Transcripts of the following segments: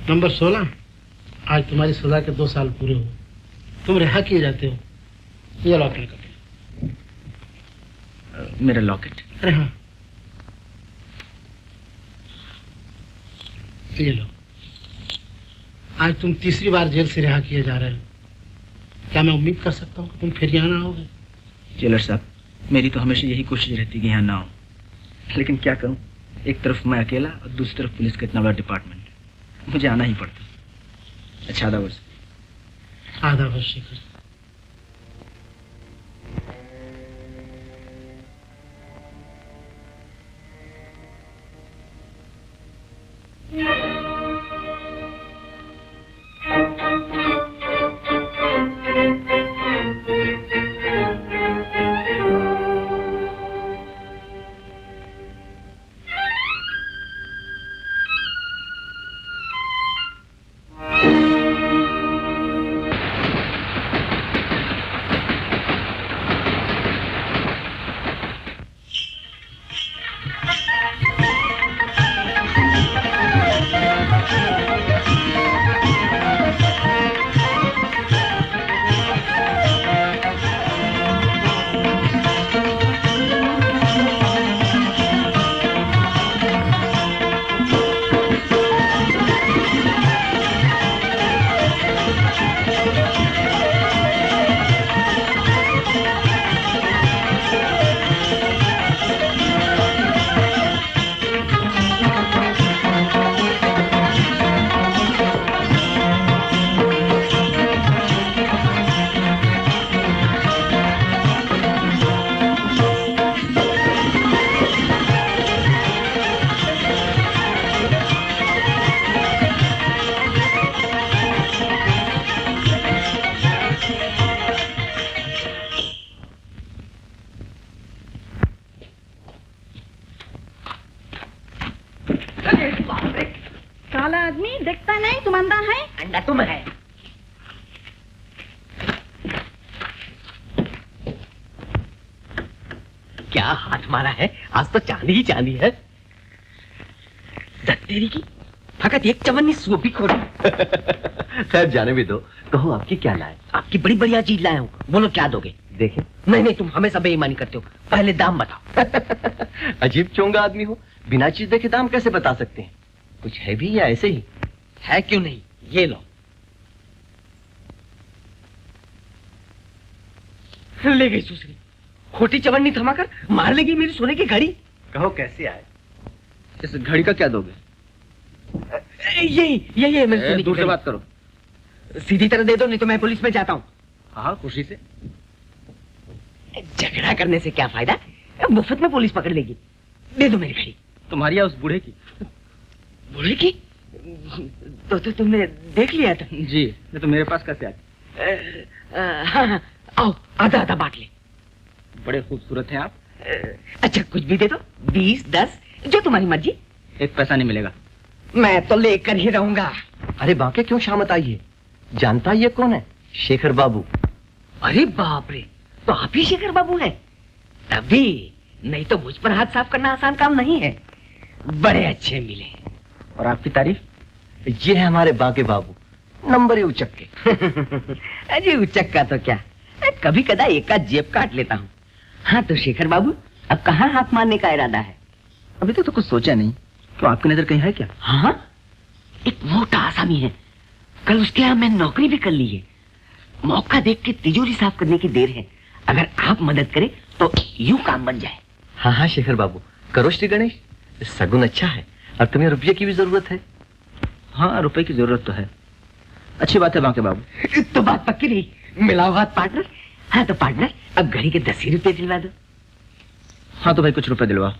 Number 16। आज तुम्हारी सजा के 2 साल पूरे हो, तुम रिहा किए जाते हो। ये लॉकेट का मेरा लॉकेट। अरे हाँ, ये लो। आज तुम तीसरी बार जेल से रिहा किए जा रहे हो। क्या मैं उम्मीद कर सकता हूँ कि तुम फिर यहाँ ना आओगे? जेलर साहब, मेरी तो हमेशा यही कोशिश रहती है कि यहाँ ना हो, लेकिन क्या करूँ, एक तरफ मैं अकेला और दूसरी तरफ पुलिस का इतना बड़ा डिपार्टमेंट, मुझे आना ही पड़ता। अच्छा, आधा वर्ष। आधा वर्ष शेखर। चांदी ही चांदी है। तेरी की फकत एक चवन्नी सूपी खोरी। खैर जाने भी दो, कहो आपकी क्या लाए? आपकी बड़ी बढ़िया चीज लाया हूँ, बोलो क्या दोगे? देखें। नहीं नहीं, तुम हमेशा बेईमानी करते हो, पहले दाम बताओ। अजीब चोंगा आदमी हो, बिना चीज देखे दाम कैसे बता सकते हैं? कुछ है भी या ऐसे ही? है क्यों नहीं, ये लो। ले गई सुसरी, खोटी चवन्नी थमाकर मार लेगी मेरी सोने की घड़ी। कहो कैसे आए? इस घड़ी का क्या दोगे? ये मेरी सोने की दूर से बात करो। सीधी तरह दे दो, नहीं तो मैं पुलिस में जाता हूँ। हाँ, खुशी से। झगड़ा करने से क्या फायदा, मुफ्त में पुलिस पकड़ लेगी। दे दो मेरी घड़ी। तुम्हारी या उस बूढ़े की? बूढ़े की? तो तुमने देख लिया था? जी, नहीं तो मेरे पास कैसे आए? हाँ, आओ आधा आधा बांट ले। बड़े खूबसूरत हैं आप। अच्छा कुछ भी दे दो, 20, 10, जो तुम्हारी मर्जी। एक पैसा नहीं मिलेगा। मैं तो लेकर ही रहूंगा। अरे बाके क्यों शामत आई है? जानता ये कौन है? शेखर बाबू। अरे बाप रे, तो आप ही शेखर बाबू हैं? तभी, नहीं तो मुझ पर हाथ साफ करना आसान काम नहीं है। बड़े अच्छे मिले। और आपकी तारीफ? ये है हमारे बाके बाबू, नंबर ही उचक के। अरे उचक का तो क्या, कभी कदा एक का जेब काट लेता हूँ। हाँ तो शेखर बाबू, अब कहाँ हाथ मारने का इरादा है? अभी तक तो कुछ सोचा नहीं। तो आपकी नजर कहीं है क्या? हाँ, एक मोटा आसामी है, कल उसके यहाँ मैंने नौकरी भी कर ली है। मौका देख के तिजोरी साफ करने की देर है, अगर आप मदद करें तो यूं काम बन जाए। हाँ हाँ शेखर बाबू, करो श्री गणेश, सगुन अच्छा है। और तुम्हें रुपये की भी जरूरत है? हाँ, रुपए की जरूरत तो है। अच्छी बात है बाके बाबू। तो बात पक्की रही, मिलाओ हाथ पार्टनर। हाँ तो पार्टनर, अब घड़ी के 10 ही रुपए दिलवा दो। हाँ तो भाई कुछ रुपए दिलवा।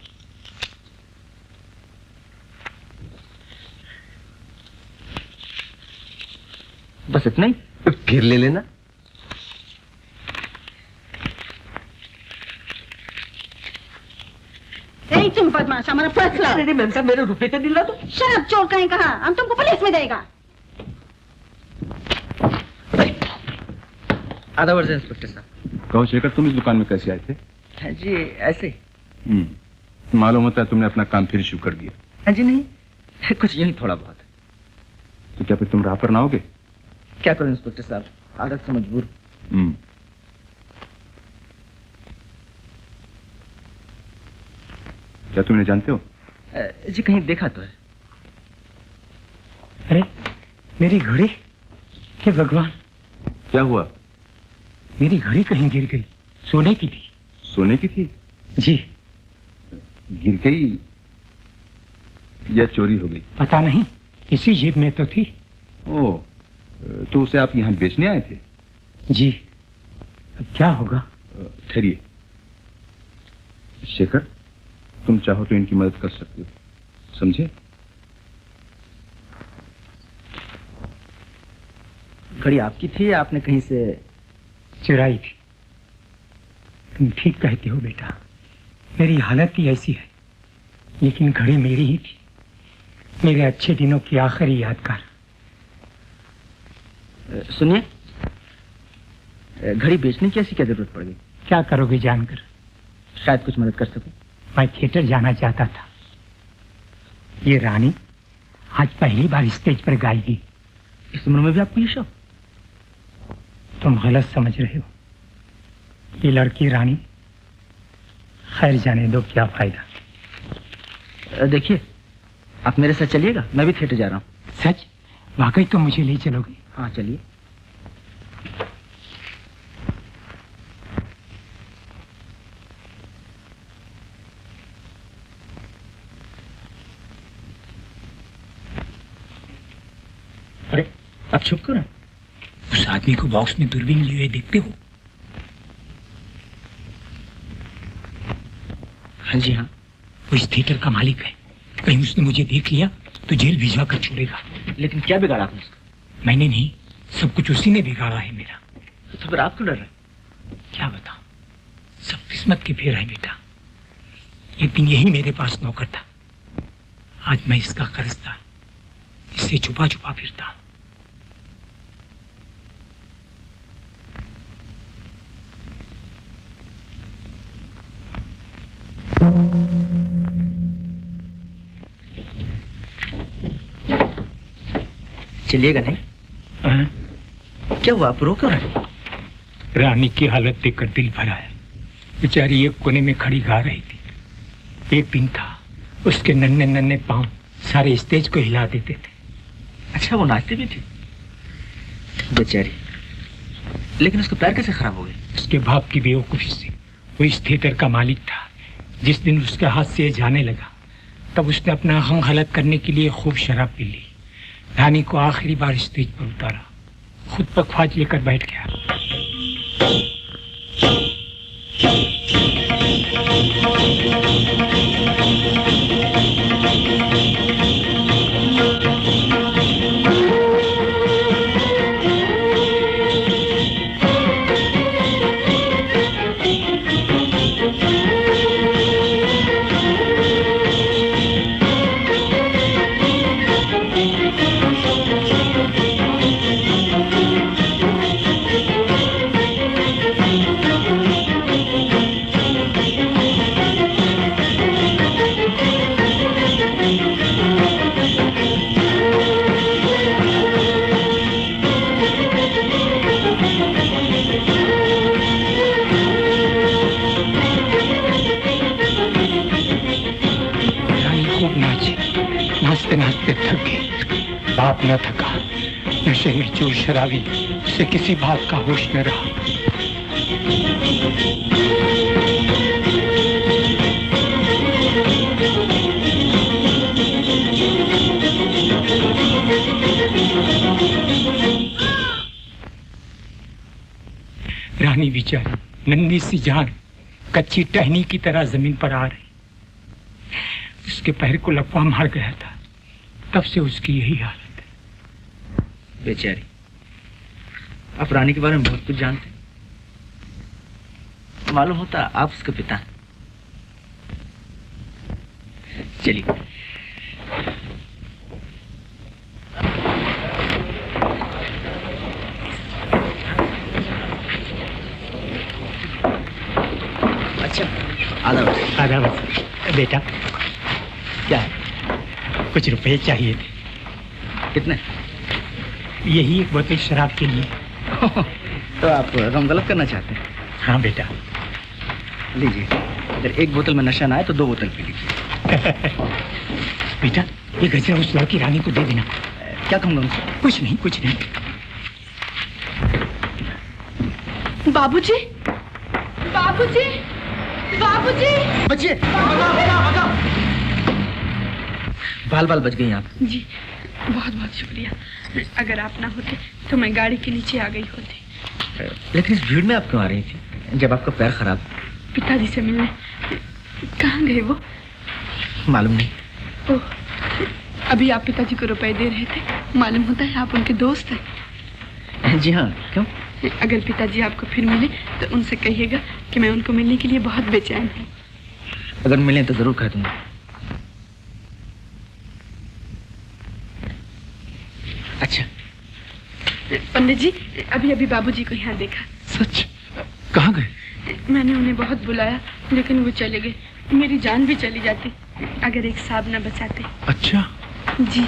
बस इतना ही? फिर ले लेना। तुम बदमाश, हमारा पर्स लाओ। अरे मैम साहब, मेरे रुपए तो दिलवा दो। शराब चोर कहीं कहा, हम तुमको पुलिस में देगा। आधा वर्ष इंस्पेक्टर साहब। कहो शेखर, तुम इस दुकान में कैसे आए थे? हाँ जी, ऐसे। मालूम होता है तुमने अपना काम फिर शुरू कर दिया। हाँ जी, नहीं कुछ यही थोड़ा बहुत। तो क्या फिर तुम राह पर ना आओगे? क्या करूं इंस्पेक्टर साहब, आदत से मजबूर। क्या तुम इन्हें जानते हो? जी कहीं देखा तो है। अरे मेरी घड़ी, हे भगवान, क्या हुआ? मेरी घड़ी कहीं गिर गई, सोने की थी। सोने की थी? जी। गिर गई या चोरी हो गई? पता नहीं, इसी जेब में तो थी। ओह, तो उसे आप यहाँ बेचने आए थे? जी। अब क्या होगा? ठहरिए शेखर, तुम चाहो तो इनकी मदद कर सकते हो, समझे? घड़ी आपकी थी या आपने कहीं से चुराई थी? तुम ठीक कहते हो बेटा, मेरी हालत ही ऐसी है, लेकिन घड़ी मेरी ही थी, मेरे अच्छे दिनों की आखिरी यादगार। सुनिए, घड़ी बेचने की ऐसी क्या जरूरत पड़ गई? क्या करोगे जानकर? शायद कुछ मदद कर सकूं। मैं थिएटर जाना चाहता था। ये रानी आज पहली बार स्टेज पर गाएगी। इस उम्र में भी आपको ये शौक? तुम गलत समझ रहे हो। ये लड़की रानी, खैर जाने दो, क्या फायदा। देखिए, आप मेरे साथ चलिएगा, मैं भी थिएटर जा रहा हूँ। सच? वाकई तुम मुझे ले चलोगे? हाँ चलिए। अरे आप चुप करो। उस आदमी को बॉक्स में दूरबीन लिए हुए देखते हो? हाँ जी हाँ। वो इस थिएटर का मालिक है, कहीं उसने मुझे देख लिया तो जेल भिजवा कर छोड़ेगा। लेकिन क्या बिगाड़ा आपने उसका? मैंने नहीं, सब कुछ उसी ने बिगाड़ा है मेरा। तो फिर आप क्यों डर रहे? क्या बताऊं, सब किस्मत के फेर है बेटा। एक दिन यही मेरे पास नौकर था, आज मैं इसका कर्जदार, इससे छुपा छुपा फिरता हूं। चलिएगा नहीं? क्या हुआ, आप रो क्यों रहे? रानी की हालत देखकर दिल भरा है। बेचारी एक कोने में खड़ी गा रही थी। एक दिन था, उसके नन्हे नन्हे पांव सारे स्टेज को हिला देते थे। अच्छा, वो नाचती भी थी बेचारी, लेकिन उसके पैर कैसे खराब हो गए? उसके बाप की बेवकूफी से। वो इस थिएटर का मालिक था। जिस दिन उसके हाथ से ये जाने लगा, तब उसने अपना हम हलक करने के लिए खूब शराब पी ली। रानी को आखिरी बार स्टेज पर उतारा, खुद पर ख्वाज लेकर बैठ गया। नाचते थक गए। बाप न थका, नशे में चूर शराबी, उसे किसी बात का होश न रहा। रानी बेचारी नन्ही सी जान कच्ची टहनी की तरह जमीन पर आ रही। उसके पैर को लकवा मार गया था, तब से उसकी यही हालत है। बेचारी, आप रानी के बारे में बहुत कुछ जानते हैं। मालूम होता आप उसके पिता हैं। चलिए। अच्छा, आधा बेटा, क्या है? कुछ रुपए चाहिए थे। कितने? यही एक बोतल शराब के लिए। तो आप रम गलत करना चाहते हैं? हाँ बेटा। लीजिए, अगर एक बोतल में नशा ना आए तो 2 बोतल पी लीजिए। बेटा, ये गजरा उस लड़की रानी को दे देना। क्या कहूँगा उनसे? कुछ नहीं, कुछ नहीं। बाबूजी, बाबूजी, बाबूजी। बचिए, बाल बाल बच गई आप। जी, बहुत बहुत शुक्रिया। अगर आप ना होते तो मैं गाड़ी के नीचे आ गई होती। लेकिन इस भीड़ में आप क्यों आ रही थी जब आपका पैर खराब? पिताजी से मिलने। कहाँ गए वो? मालूम नहीं। ओह, अभी आप पिताजी को रुपए दे रहे थे। मालूम होता है आप उनके दोस्त हैं। जी हाँ, क्यों? अगर पिताजी आपको फिर मिले तो उनसे कहिएगा कि मैं उनको मिलने के लिए बहुत बेचैन हूँ। अगर मिले तो जरूर कह दूंगा। अच्छा पंडित जी, अभी अभी बाबूजी को यहाँ देखा। सच? कहाँ गए? मैंने उन्हें बहुत बुलाया लेकिन वो चले गए। मेरी जान भी चली जाती अगर एक सांप न बचाते। अच्छा। जी।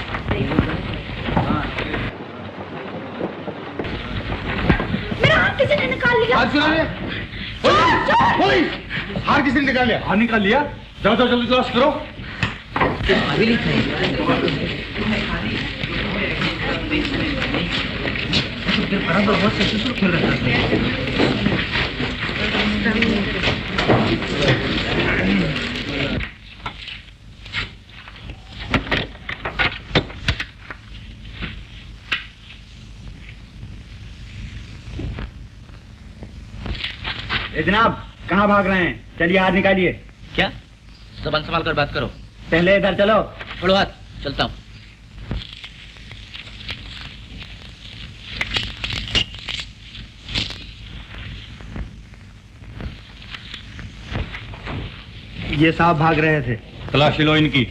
मेरा हाथ किसी ने निकाल लिया। हाथ चुरा लिया? हाथ किसी ने निकाल लिया? हाथ निकाल लिया? जाओ जाओ जल्दी तलाश करो। खेल रहा जनाब, कहाँ भाग रहे हैं? चलिए हाथ निकालिए। क्या? ज़बान संभाल कर बात करो। पहले इधर चलो। छोड़ो हाथ, चलता हूँ। ये साहब भाग रहे थे। तलाशी लो इनकी।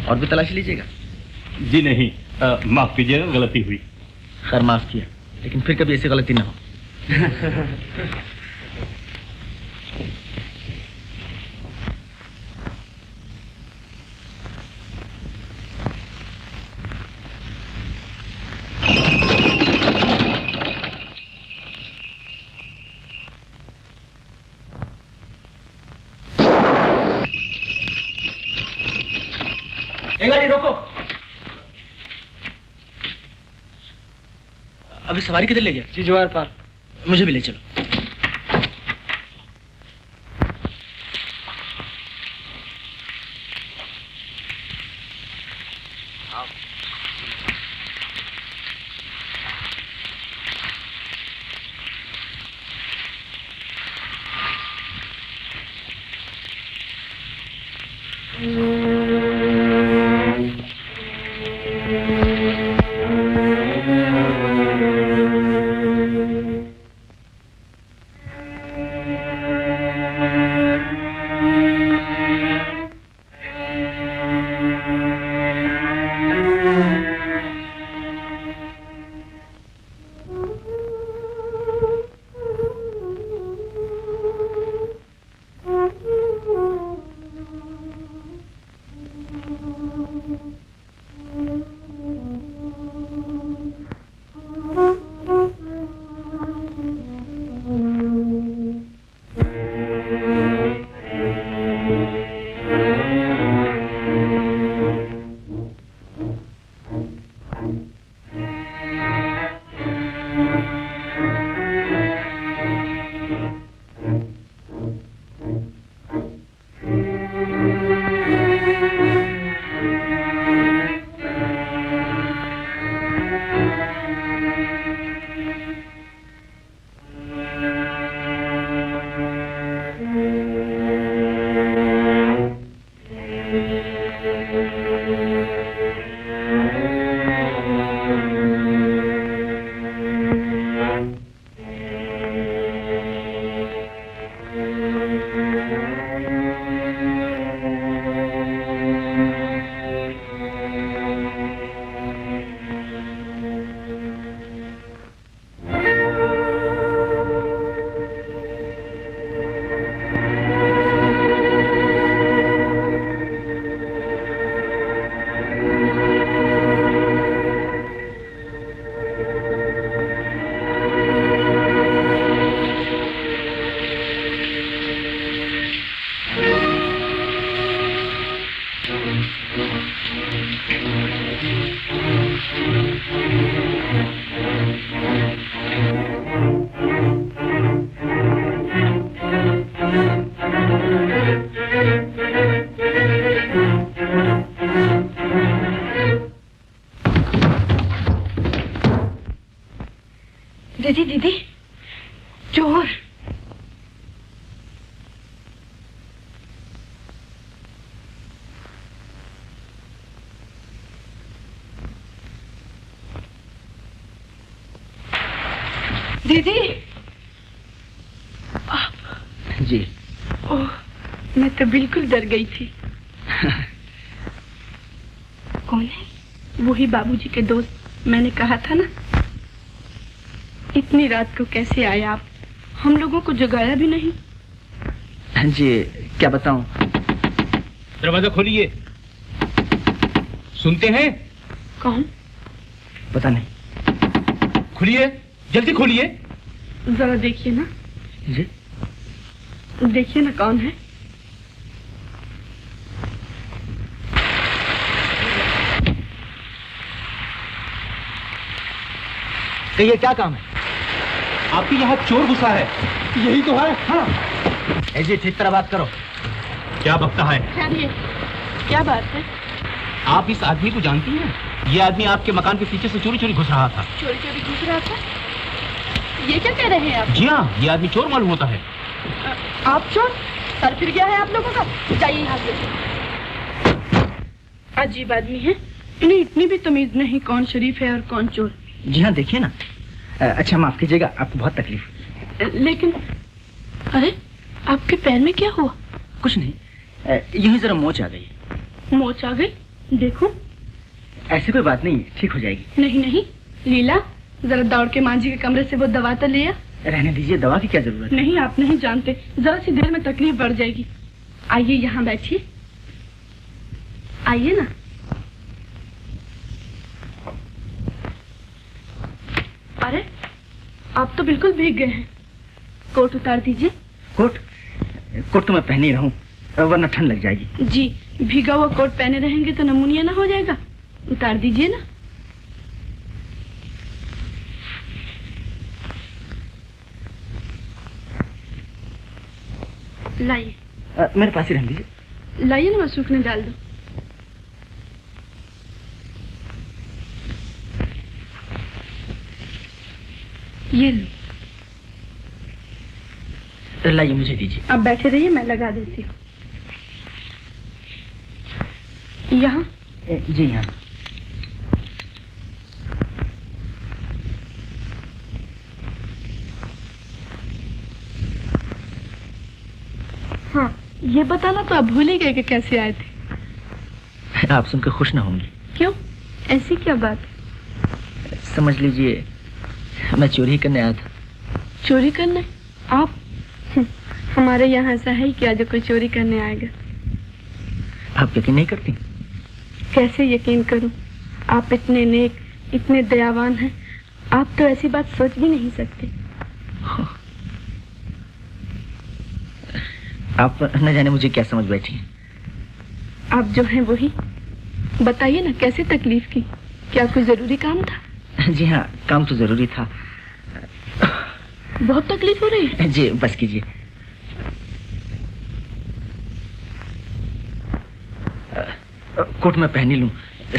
और भी तलाशी लीजिएगा? जी नहीं, माफ कीजिएगा, गलती हुई। खैर माफ किया, लेकिन फिर कभी ऐसी गलती ना हो। गाड़ी रोको। अभी सवारी किधर ले गया? जी जवार पार। मुझे भी ले चलो। आंधी, चोर। दीदी। जी। ओह, मैं तो बिल्कुल डर गई थी। कौन है? वही बाबूजी के दोस्त, मैंने कहा था ना। इतनी रात को कैसे आए आप? हम लोगों को जगाया भी नहीं। जी, क्या बताऊं? दरवाजा खोलिए। सुनते हैं? कौन? पता नहीं। खोलिए, जल्दी खोलिए। जरा देखिए ना। जी। देखिए ना कौन है। कहिए, क्या काम है? आपके यहाँ चोर घुसा है। यही तो है। हाँ जी, ठीक तरह बात करो। क्या बकता है? खैरिए, क्या बात है? आप इस आदमी को जानती हैं? ये आदमी आपके मकान के पीछे से चोरी चोरी घुस रहा था। चोरी चोरी घुस रहा था? ये क्या कह रहे हैं आप? जी हाँ, ये आदमी चोर मालूम होता है। आप चोर? सर फिर गया है आप लोगों का। जाइए यहाँ से। अजीब आदमी है, इन्हें इतनी भी तमीज नहीं कौन शरीफ है और कौन चोर। जी हाँ, देखिए ना। अच्छा, माफ कीजिएगा, आपको बहुत तकलीफ। लेकिन अरे, आपके पैर में क्या हुआ? कुछ नहीं, यूं ही जरा मोच आ गई। मोच आ गई? देखो। ऐसी कोई बात नहीं, ठीक हो जाएगी। नहीं नहीं, लीला, जरा दौड़ के मांझी के कमरे से वो दवा तो ले आ। रहने दीजिए, दवा की क्या जरूरत है? नहीं, आप नहीं जानते, जरा सी देर में तकलीफ बढ़ जाएगी। आइए यहाँ बैठिए। आइए ना। अरे, आप तो बिल्कुल भीग गए हैं। कोट उतार दीजिए। कोट? कोट तो मैं पहने ही रहूं, वरना ठंड लग जाएगी। जी, भीगा हुआ कोट पहने रहेंगे तो नमूनिया ना हो जाएगा। उतार दीजिए ना। लाइए। मेरे पास ही रहने दीजिए। लाइए ना, मैं सूखने डाल दूं। ये लो। लाइए, मुझे दीजिए। अब बैठे रहिए, मैं लगा देती हूँ। यहाँ? जी हाँ। हाँ, ये बताना तो आप भूल ही गए कि कैसे आए थे। आप सुनकर खुश ना होंगी। क्यों? ऐसी क्या बात? समझ लीजिए, मैं चोरी करने आया था। चोरी करने? आप? हमारे यहाँ ऐसा है ही क्या जो कोई चोरी करने आएगा? आप यकीन नहीं करती? कैसे यकीन करूं? आप इतने नेक, इतने दयावान हैं, आप तो ऐसी बात सोच भी नहीं सकते। आप न जाने मुझे क्या समझ बैठी हैं। आप जो हैं वही। बताइए ना, कैसे तकलीफ की? क्या कोई जरूरी काम था? जी हाँ, काम तो जरूरी था। बहुत तकलीफ हो रही है? जी, बस कीजिए। कोट मैं पहन ही लूं,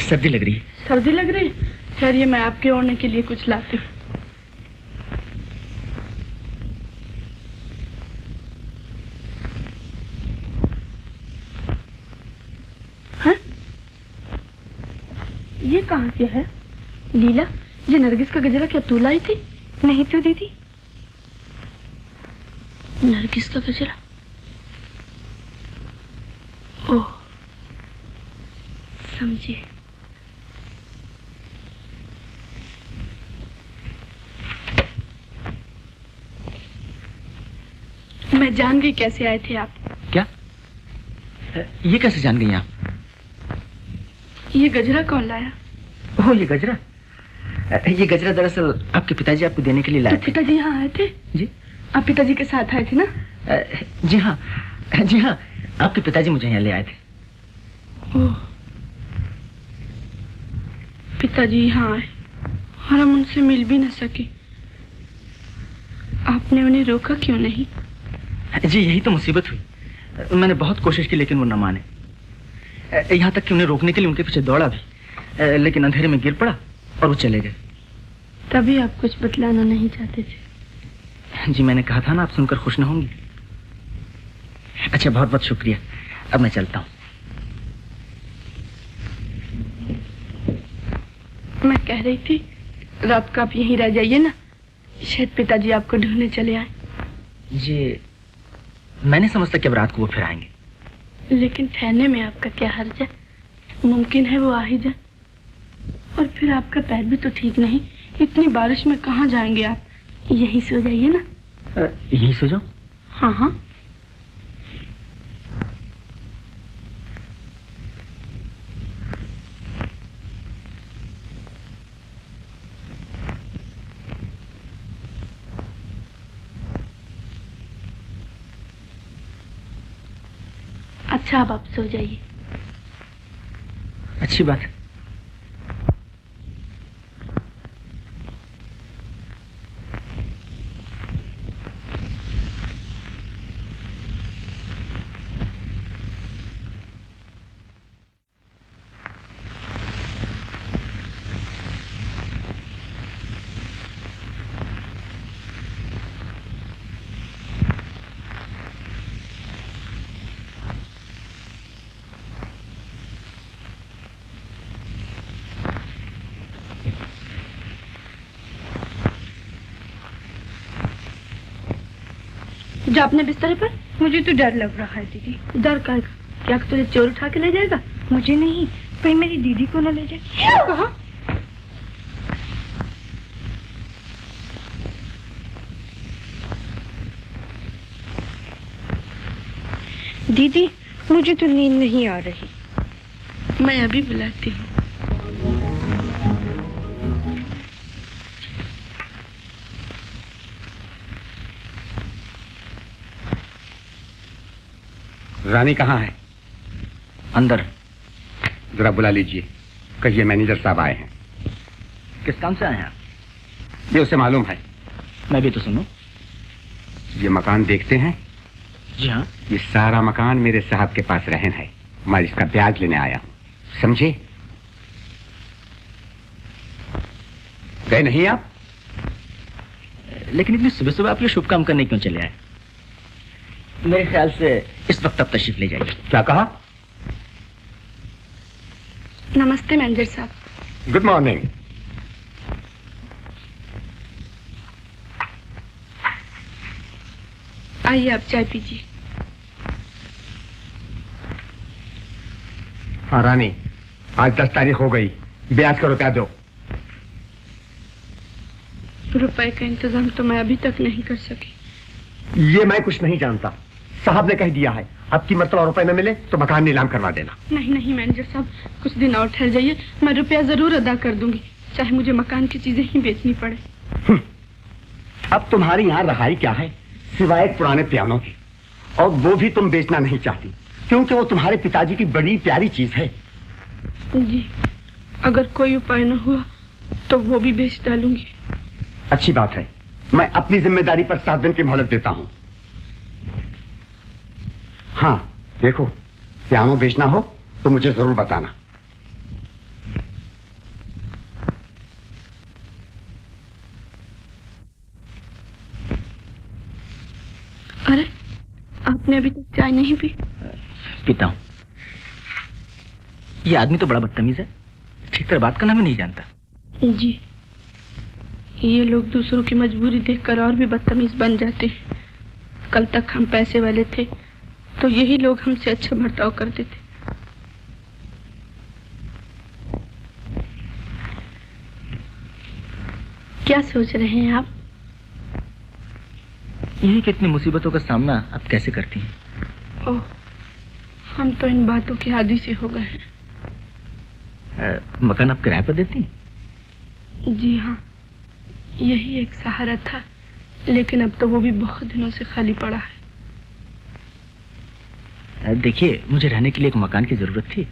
सर्दी लग रही है। सर्दी लग रही है? चलिए, मैं आपके ओढ़ने के लिए कुछ लाती हूँ। हाँ? ये कहाँ से है? लीला, ये नरगिस का गजरा क्या तू लाई थी? नहीं तो दीदी। नरगिस का गजरा? ओह, समझिए। मैं जान गई कैसे आए थे आप। क्या? ये कैसे जान गई आप? ये गजरा कौन लाया? ओह, ये गजरा? ये गजरा दरअसल आपके पिताजी आपको देने के लिए लाए थे। पिताजी यहाँ आए थे? जी। आप पिताजी के साथ आए थे ना? जी हाँ, जी हाँ, आपके पिताजी मुझे यहाँ ले आए थे। ओह, पिताजी यहाँ आए और हम उनसे मिल भी न सके। आपने उन्हें रोका क्यों नहीं? जी, यही तो मुसीबत हुई। मैंने बहुत कोशिश की लेकिन वो न माने। यहाँ तक कि उन्हें रोकने के लिए उनके पीछे दौड़ा भी, लेकिन अंधेरे में गिर पड़ा और वो चले गए। तभी आप कुछ बतलाना नहीं चाहते थे? जी मैंने कहा था ना, आप सुनकर खुश न होंगी। अच्छा, बहुत बहुत शुक्रिया, अब मैं चलता हूँ। मैं कह रही थी रात को आप यहीं रह जाइए ना, शायद पिताजी आपको ढूंढने चले आए। जी मैं नहीं समझता कि अब रात को वो फिर आएंगे। लेकिन ठहरने में आपका क्या हर्ज है? मुमकिन है वो आ ही जाए। और फिर आपका पैर भी तो ठीक नहीं, इतनी बारिश में कहाँ जाएंगे आप? यहीं सो जाइए ना। यहीं सो जाओ? हाँ हाँ। अच्छा, अब आप सो जाइए। अच्छी बात है। जा अपने बिस्तर पर। मुझे तो डर लग रहा है दीदी। डर का? क्या तुझे चोर उठा के ले जाएगा? मुझे नहीं, कहीं मेरी दीदी को न ले जाए। कहा? दीदी मुझे तो नींद नहीं आ रही। मैं अभी बुलाती हूँ। रानी कहाँ है? अंदर। जरा बुला लीजिए, कहिए मैनेजर साहब आए हैं। किस काम से आए हैं आप? ये उसे मालूम है। मैं भी तो सुनूं। ये मकान देखते हैं? जी हाँ। ये सारा मकान मेरे साहब के पास रहन है, मैं इसका ब्याज लेने आया हूँ, समझे? गए नहीं आप? लेकिन इतनी सुबह सुबह आप ये शुभ काम करने क्यों चले आए? मेरे ख्याल से इस वक्त आप तशरीफ ले जाइए। क्या कहा? नमस्ते मैनेजर साहब। Good morning. आइए आप चाय पीजिए। हाँ रानी, आज 10 तारीख हो गई, ब्याज का रुपया दो। रुपए का इंतजाम तो मैं अभी तक नहीं कर सकी। ये मैं कुछ नहीं जानता, साहब ने कह दिया है, अब की मरतबा रुपए न मिले तो मकान नीलाम करवा देना। नहीं नहीं मैनेजर साहब, कुछ दिन और ठहर जाइए, मैं रुपया जरूर अदा कर दूंगी, चाहे मुझे मकान की चीजें ही बेचनी पड़े। अब तुम्हारी यहाँ रहाई क्या है सिवाय एक पुराने पियानो की, और वो भी तुम बेचना नहीं चाहती क्योंकि वो तुम्हारे पिताजी की बड़ी प्यारी चीज है। जी, अगर कोई उपाय न हुआ तो वो भी बेच डालूंगी। अच्छी बात है, मैं अपनी जिम्मेदारी पर 7 दिन की मोहलत देता हूँ। हाँ देखो, पियानो बेचना हो तो मुझे जरूर बताना। अरे आपने अभी तक चाय नहीं पी? पीता हूँ। ये आदमी तो बड़ा बदतमीज है, ठीक तरह बात करना भी नहीं जानता। जी, ये लोग दूसरों की मजबूरी देखकर और भी बदतमीज बन जाते हैं। कल तक हम पैसे वाले थे तो यही लोग हमसे अच्छा बर्ताव करते थे। क्या सोच रहे हैं आप? यही कितनी मुसीबतों का सामना आप कैसे करती हैं? ओह, हम तो इन बातों के आदी से हो गए हैं। मकान आप किराए पर देती हैं? जी हाँ, यही एक सहारा था, लेकिन अब तो वो भी बहुत दिनों से खाली पड़ा है। देखिए, मुझे रहने के लिए एक मकान की जरूरत थी,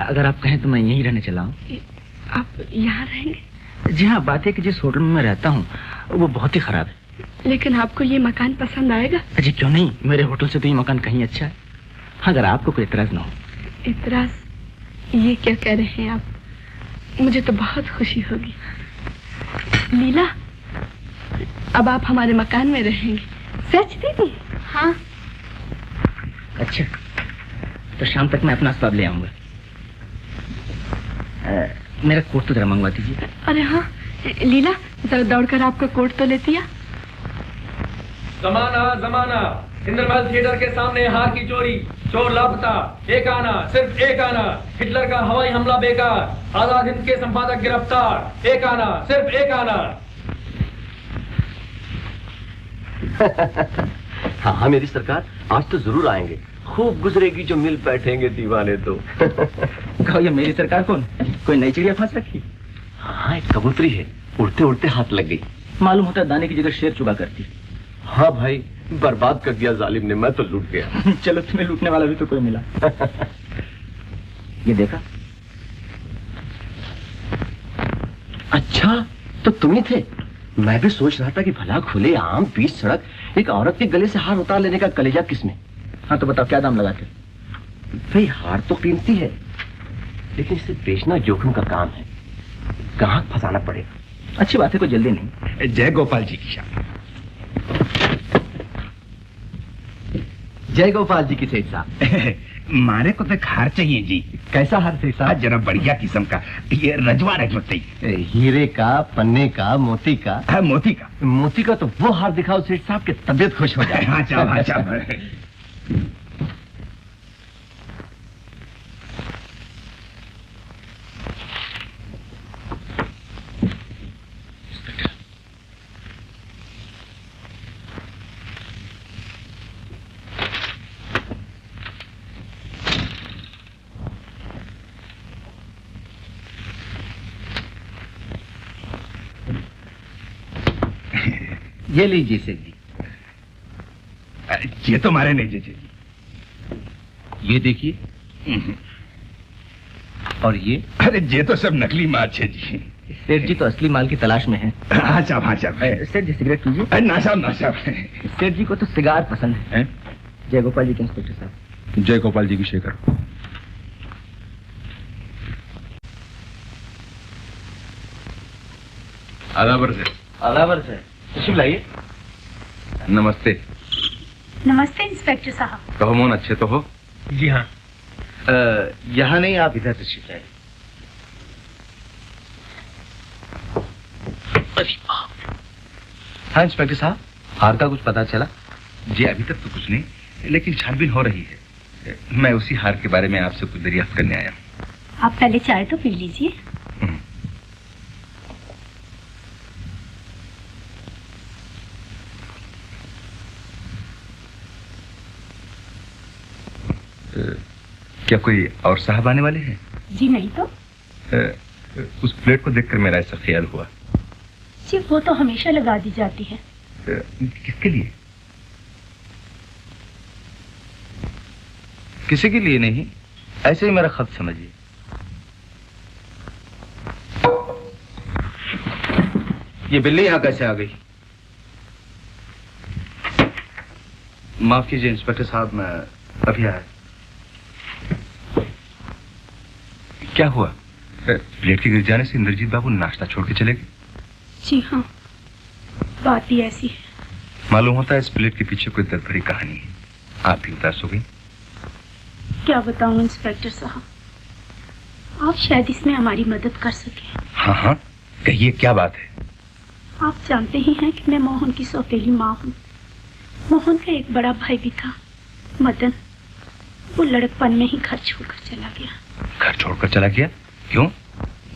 अगर आप कहें तो मैं यहीं रहने चला हूँ। आप यहाँ रहेंगे? जी हाँ, बात है कि जिस होटल में मैं रहता हूँ वो बहुत ही खराब है। लेकिन आपको ये मकान पसंद आएगा? जी क्यों नहीं, मेरे होटल से तो ये मकान कहीं अच्छा है। हाँ, अगर आपको कोई इतराज ना हो। इतराज? ये क्या कह रहे हैं आप? मुझे तो बहुत खुशी होगी। लीला, अब आप हमारे मकान में रहेंगे। सच दीदी? हाँ। अच्छा, तो शाम तक मैं अपना अस्बाब ले आऊंगा। मेरा कोट तो जरा मंगवा दीजिए। अरे हाँ लीला, जरा दौड़कर आपका कोट तो लेती है। जमाना जमाना, इंद्रमहल थिएटर के सामने हार की चोरी, चोर लापता, एक आना, सिर्फ एक आना, हिटलर का हवाई हमला बेकार, आजाद हिंद के संपादक गिरफ्तार, एक आना, सिर्फ एक आना। हाँ हाँ मेरी सरकार, आज तो जरूर आएंगे। खूब गुजरेगी जो मिल बैठेंगे दीवाने तो। कहो ये मेरी सरकार कौन? कोई नई चिड़िया फांस रखी? हाँ एक कबूतरी है, उड़ते उड़ते हाथ लग गई। मालूम होता है दाने की जगह शेर चुगा करती। हाँ भाई, बर्बाद कर दिया जालिम ने, मैं तो लूट गया। चलो तुम्हें लूटने वाला भी तो कोई मिला। ये देखा? अच्छा तो तुम ही थे। मैं भी सोच रहा था कि भला खुले आम बीच सड़क एक औरत के गले से हार उतार लेने का कलेजा किसमें। हाँ तो बताओ क्या दाम लगाते? भाई हार तो कीमती है, लेकिन इसे बेचना जोखिम का काम है, ग्राहक फंसाना पड़ेगा। अच्छी बात है, कोई जल्दी नहीं। जय गोपाल जी की शान। जय गोपाल जी की सेठ साहब। मारे को तो हार चाहिए जी। कैसा हार सेठ साहब? जरा बढ़िया किस्म का, ये रजवा रजवती। हीरे का, पन्ने का, मोती का? हाँ मोती का। मोती का तो वो हार दिखाओ सेठ साहब की तबीयत खुश हो जाए। हाँ चाव, हाँ चाव। ये लीजिए सेठ जी। ये तो मारे नहीं जी। ये देखिए। और ये? अरे ये तो सब नकली माल है जी। सेठ जी तो असली माल की तलाश में है। हाँ साहब, हाँ साहब। सेठ जी सिगरेट पीजिए। ना साहब, ना साहब। सेठ जी को तो सिगार पसंद है। जय गोपाल जी के इंस्पेक्टर साहब। जय गोपाल जी की शेखर। आदाबर से। आदाबर से। तशरीफ लाइए। नमस्ते। नमस्ते इंस्पेक्टर साहब। कहो मोहन, अच्छे तो हो? जी हाँ। यहाँ नहीं, आप इधर तशरीफ लाइए। हाँ इंस्पेक्टर साहब, हार का कुछ पता चला? जी अभी तक तो कुछ नहीं, लेकिन छानबीन हो रही है। मैं उसी हार के बारे में आपसे कुछ दरियाफ्त करने आया हूँ। आप पहले चाय तो पी लीजिए। क्या कोई और साहब आने वाले हैं? जी नहीं तो। उस प्लेट को देखकर मेरा ऐसा ख्याल हुआ। जी वो तो हमेशा लगा दी जाती है। किसके लिए? किसी के लिए नहीं, ऐसे ही मेरा खत समझिए। ये बिल्ली यहाँ कैसे आ गई? माफ कीजिए इंस्पेक्टर साहब, मैं अभी आया। क्या हुआ? प्लेट के गिर जाने से इंद्रजीत बाबू नाश्ता छोड़ के चले गए? जी हाँ, बात भी ऐसी है। मालूम होता है इस प्लेट के पीछे कोई दर्द भरी कहानी है। आप भी उदास हो गई। क्या बताऊं इंस्पेक्टर साहब, आप शायद इसमें हमारी मदद कर सके। हाँ हाँ, कहिए क्या बात है? आप जानते ही हैं कि मैं मोहन की सौतेली माँ हूँ। मोहन का एक बड़ा भाई भी था, मदन। वो लड़कपन में ही घर छोड़कर चला गया। घर छोड़कर चला गया? क्यों?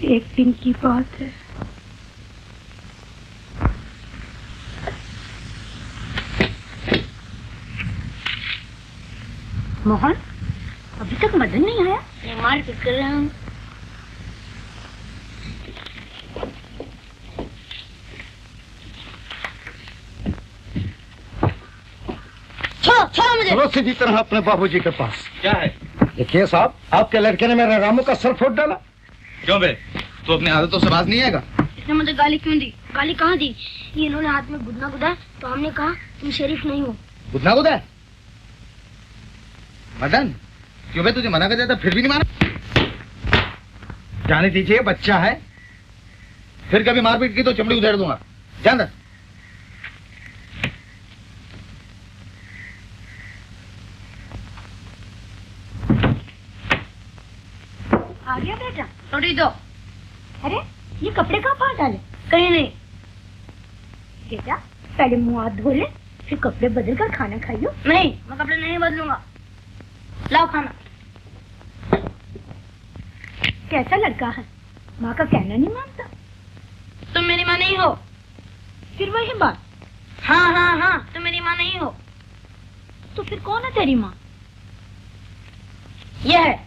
एक दिन की बात है। मोहन, अभी तक मदन नहीं आया? मार पिट कर रहा हूँ। छोड़ो मुझे। चलो सीधी तरह अपने बाबूजी के पास। क्या है? देखिए साहब, आपके लड़के ने मेरे रामू का सर फोड़ डाला। क्यों बे? तू अपनी आदतों से बाज नहीं आएगा? इसने मुझे गाली क्यों दी? गाली कहाँ दी? ये इन्होंने हाथ में गुदना गुदा तो हमने कहा तुम शरीफ नहीं हो। गुदना गुदा? मदन, क्यों बे? तुझे मना कर दिया था फिर भी नहीं माना? जाने दीजिए, बच्चा है। फिर कभी मारपीट की तो चमड़ी उधेड़ दूंगा। जान दे। आ गया बेटा, रोटी दो। अरे ये कपड़े कहाँ फाड़ डाले? कहीं नहीं। बेटा पहले मुंह हाथ धो ले, फिर कपड़े बदल कर खाना खाइयो। नहीं, मैं कपड़े नहीं बदलूंगा। लाओ खाना। कैसा लड़का है, माँ का कहना नहीं मानता। तुम मेरी माँ नहीं हो। फिर वही बात। हाँ हाँ हाँ, तुम मेरी माँ नहीं हो। तो फिर कौन है तेरी माँ? ये है।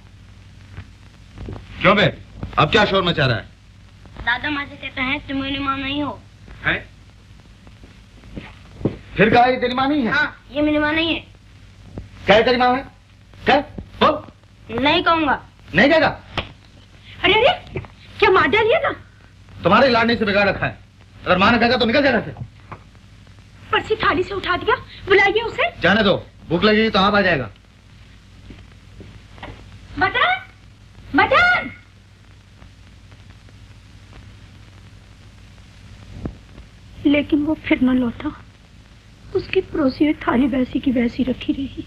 क्यों बे, अब क्या शोर मचा रहा है? दादा माँ से कहते हैं तुम मेरी माँ नहीं हो। है? फिर कहा ये तेरी माँ नहीं है? हाँ, ये मेरी माँ नहीं है। क्या तेरी माँ है? क्या? बोल। नहीं कहूँगा। नहीं कहेगा? अरे अरे, क्या मार डालिए ना? तुम्हारे लाडने से बिगाड़ रखा है। अगर माँ ने कहेगा तो निकल जाएगा से। पर्सी थाली से उठा दिया, बुलाइए उसे। जाने दो, भूख लगेगी तो आप आ जाएगा। मदन, मदन। लेकिन वो फिर न लौटा। उसकी पड़ोसी हुई थाली वैसी की वैसी रखी रही।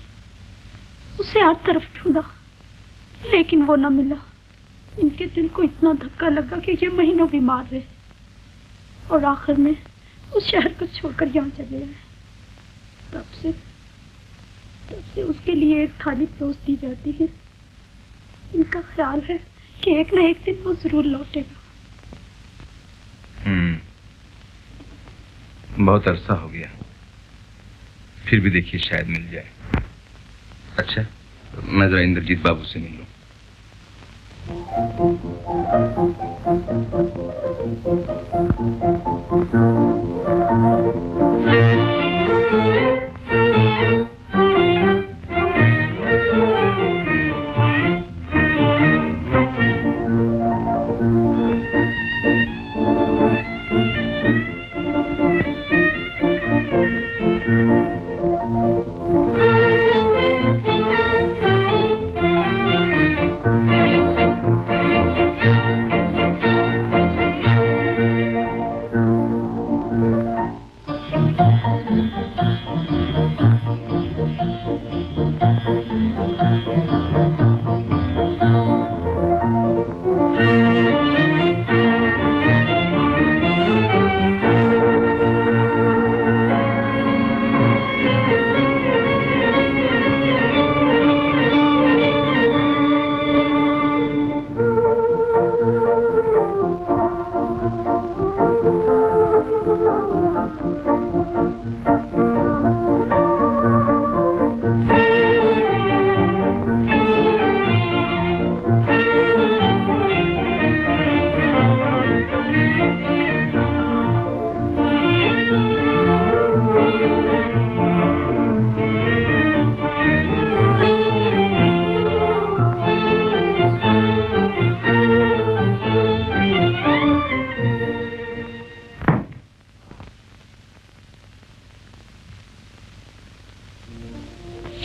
उसे हर तरफ ढूंढा, लेकिन वो न मिला। इनके दिल को इतना धक्का लगा कि ये महीनों बीमार रहे और आखिर में उस शहर को छोड़कर यहाँ चले आए। तब से उसके लिए एक थाली परोस दी जाती है। इनका ख्याल है कि एक न एक दिन वो जरूर लौटेगा। बहुत अरसा हो गया, फिर भी देखिए शायद मिल जाए। अच्छा, मैं जरा इंद्रजीत बाबू से मिल लूं।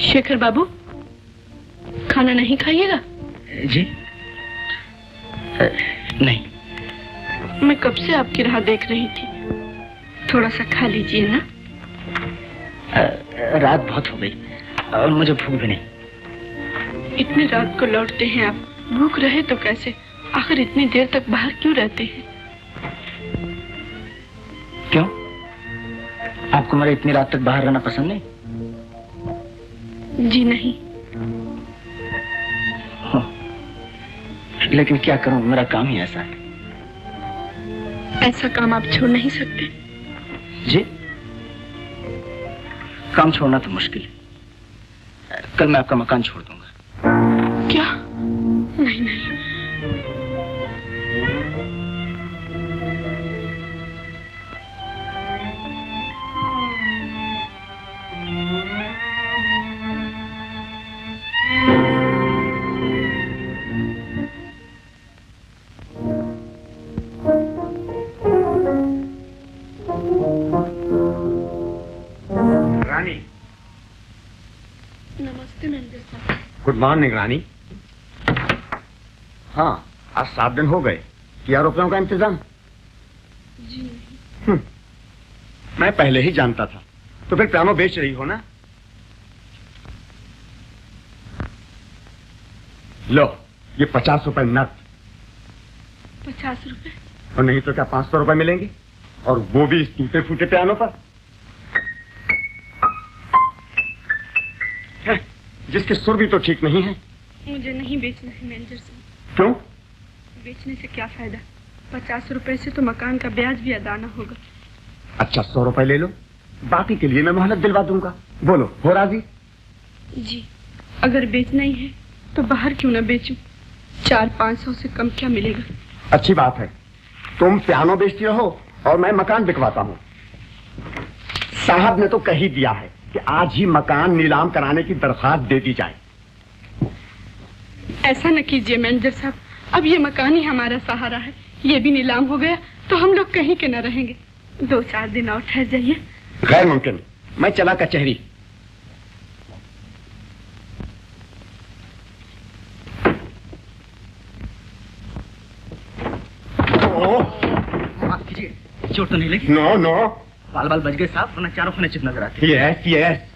शेखर बाबू, खाना नहीं खाइएगा? जी नहीं। मैं कब से आपकी राह देख रही थी, थोड़ा सा खा लीजिए ना। रात बहुत हो गई और मुझे भूख भी नहीं। इतनी रात को लौटते हैं आप, भूख रहे तो कैसे? आखिर इतनी देर तक बाहर क्यों रहते हैं? क्यों, आपको मेरा इतनी रात तक बाहर रहना पसंद नहीं? जी नहीं। लेकिन क्या करूं, मेरा काम ही ऐसा है। ऐसा काम आप छोड़ नहीं सकते। जी, काम छोड़ना तो मुश्किल है। कल मैं आपका मकान छोड़ दूंगा। क्या? नहीं नहीं। रानी, नमस्ते मैनेजर साहब। गुड मॉर्निंग रानी। हाँ, आज 7 दिन हो गए। किया रुपयों का इंतजाम? जी नहीं। मैं पहले ही जानता था। तो फिर पियानो बेच रही हो ना? लो, ये 50 रुपए नकद। 50 रुपए। और नहीं तो क्या 500 रुपए मिलेंगे, और वो भी इस टूटे फूटे पियानो पर, जिसके सुर भी तो ठीक नहीं है। मुझे नहीं बेचना है मैनेजर साहब। क्यों? बेचने से क्या फायदा, 50 रुपए से तो मकान का ब्याज भी अदा न होगा। अच्छा 100 रुपए ले लो, बाकी के लिए मैं मोहलत दिलवा दूंगा। बोलो, हो राजी? जी, अगर बेचना ही है तो बाहर क्यों ना बेचूं, 400-500 से कम क्या मिलेगा। अच्छी बात है, तुम पियानो बेचती रहो और मैं मकान बिकवाता हूँ। साहब ने तो कह ही दिया है कि आज ही मकान नीलाम कराने की दरखास्त दे दी जाए। ऐसा न कीजिए मैनेजर साहब, अब ये मकान ही हमारा सहारा है, ये भी नीलाम हो गया तो हम लोग कहीं के न रहेंगे। 2-4 दिन और ठहर जाइए। गैर मुमकिन, मैं चला कचहरी। माफ कीजिए, चोट तो नहीं लगी? नो नो, बाल बाल बच गए साहब, वरना चारों खाने चिप नजर आते। Yes yes.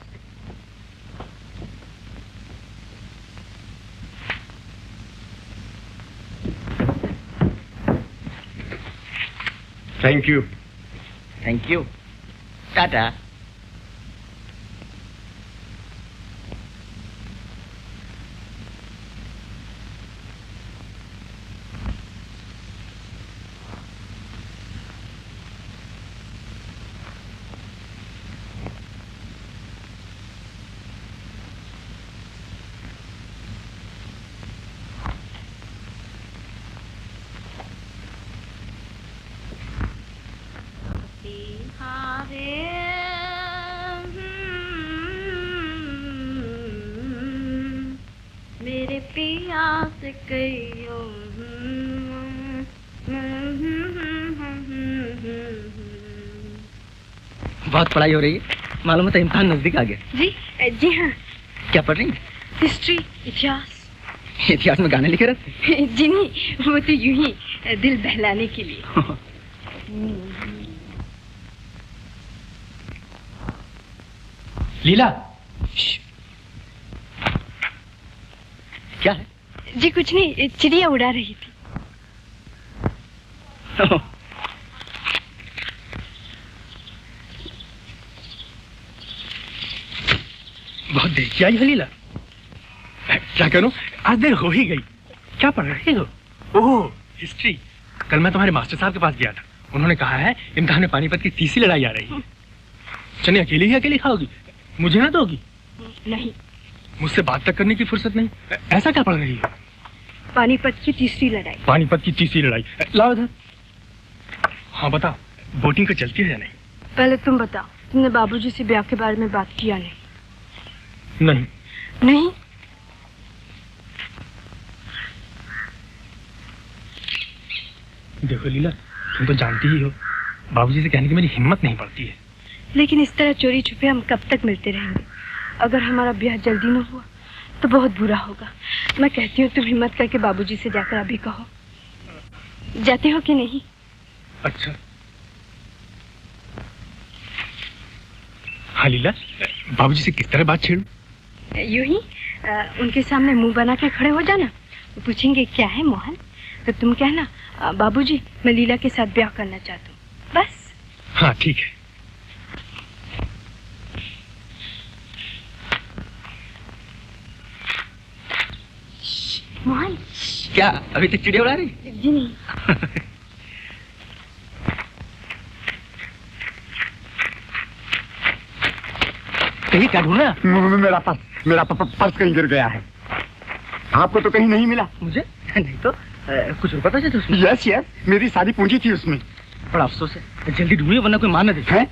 Thank you. Thank you, Tata. मेरे पिया से कहियो बहुत पढ़ाई हो रही है, मालूम है तो इम्तिहान नजदीक आ गया। जी जी हाँ। क्या पढ़ रही हैं? हिस्ट्री, इतिहास। इतिहास में गाने लिखे रहते? जी नहीं, वो तो यूं ही दिल बहलाने के लिए। लीला, क्या है? जी कुछ नहीं, चिड़िया उड़ा रही थी। बहुत देर की आई है लीला। क्या करूं, आज देर हो ही गई। क्या पढ़ रहे हो? ओह हिस्ट्री। कल मैं तुम्हारे मास्टर साहब के पास गया था, उन्होंने कहा है इम्तिहान में पानीपत की तीसरी लड़ाई आ रही है। चने अकेली ही अकेली खाओगी, मुझे ना दोगी? नहीं, मुझसे बात तक करने की फुर्सत नहीं। ऐसा क्या पढ़ रही है? पानीपत की तीसरी लड़ाई। पानीपत की तीसरी लड़ाई, लाओ इधर। हाँ बताओ, बोटिंग का चलती है या नहीं? पहले तुम बताओ, तुमने बाबूजी से ब्याह के बारे में बात किया नहीं? नहीं। नहीं? देखो लीला, तुम तो जानती ही हो, बाबूजी से कहने की मेरी हिम्मत नहीं पड़ती है। लेकिन इस तरह चोरी छुपे हम कब तक मिलते रहेंगे? अगर हमारा ब्याह जल्दी न हुआ तो बहुत बुरा होगा। मैं कहती हूँ तुम हिम्मत करके बाबूजी से जाकर अभी कहो। जाते हो कि नहीं? अच्छा। हाँ लीला, बाबूजी से किस तरह बात छेड़ूं? यूं ही उनके सामने मुंह बना के खड़े हो जाना। वो पूछेंगे क्या है मोहन, तो तुम कहना बाबूजी मैं लीला के साथ ब्याह करना चाहता हूँ, बस। हाँ ठीक है। मोहन। क्या अभी तक चिड़िया उड़ा रही? जी नहीं। कहीं क्या ढूंढ रहा? मेरा पर्स कहीं गिर गया है। आपको तो कहीं नहीं मिला? मुझे नहीं तो कुछ रुपया पैसे थे उसमें। यस यस, मेरी सारी पूंजी थी उसमें। बड़ा अफसोस है, जल्दी ढूंढिए वरना कोई मान न दे। हैं?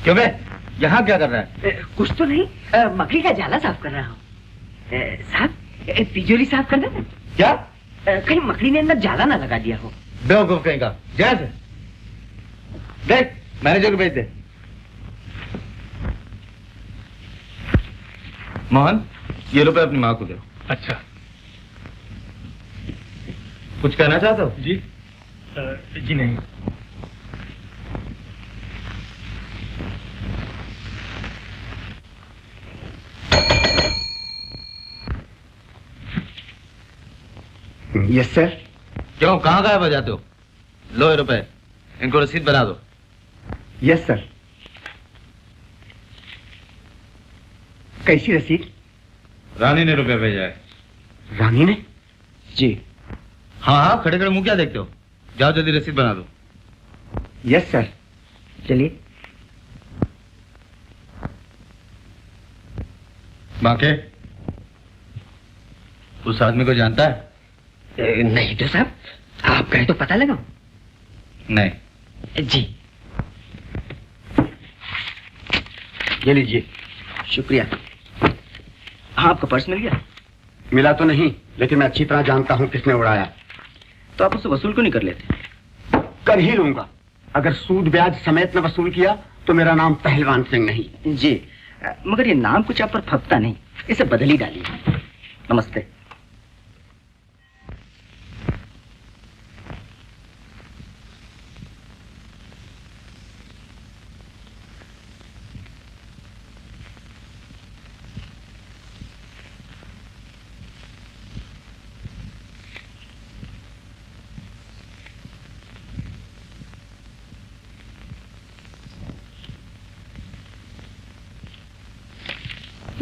क्यों बे, यहाँ क्या कर रहा है? कुछ तो नहीं, मकड़ी का जाला साफ कर रहा हूँ। साहब तिजोरी साफ करना ना। क्या? कहीं मकड़ी ने अंदर जाला ना लगा दिया हो। बेवकूफ कहीं का। जैसे देख मैनेजर को भेज दे। मोहन, ये रुपए अपनी माँ को दो। अच्छा। कुछ कहना चाहते हो? जी जी नहीं। Yes sir. क्यों, कहाँ गायब हो जाते हो? लो ये रुपए, इनको रसीद बना दो। Yes sir. कैसी रसीद? रानी ने रुपए भेजा है। रानी ने? जी। हाँ हाँ, खड़े खड़े मुंह क्या देखते हो? जाओ जल्दी रसीद बना दो। Yes sir. चलिए। बाके, उस आदमी को जानता है? नहीं तो साहब, आप कहें तो पता लगाओ। नहीं। जी। ये लीजिए। शुक्रिया। आपका पर्स मिल गया? मिला तो नहीं, लेकिन मैं अच्छी तरह जानता हूं किसने उड़ाया। तो आप उससे वसूल क्यों नहीं कर लेते? कर ही लूंगा। अगर सूद ब्याज समेत न वसूल किया तो मेरा नाम पहलवान सिंह नहीं। जी, मगर ये नाम कुछ आप पर फपता नहीं, इसे बदल ही डालिए। नमस्ते।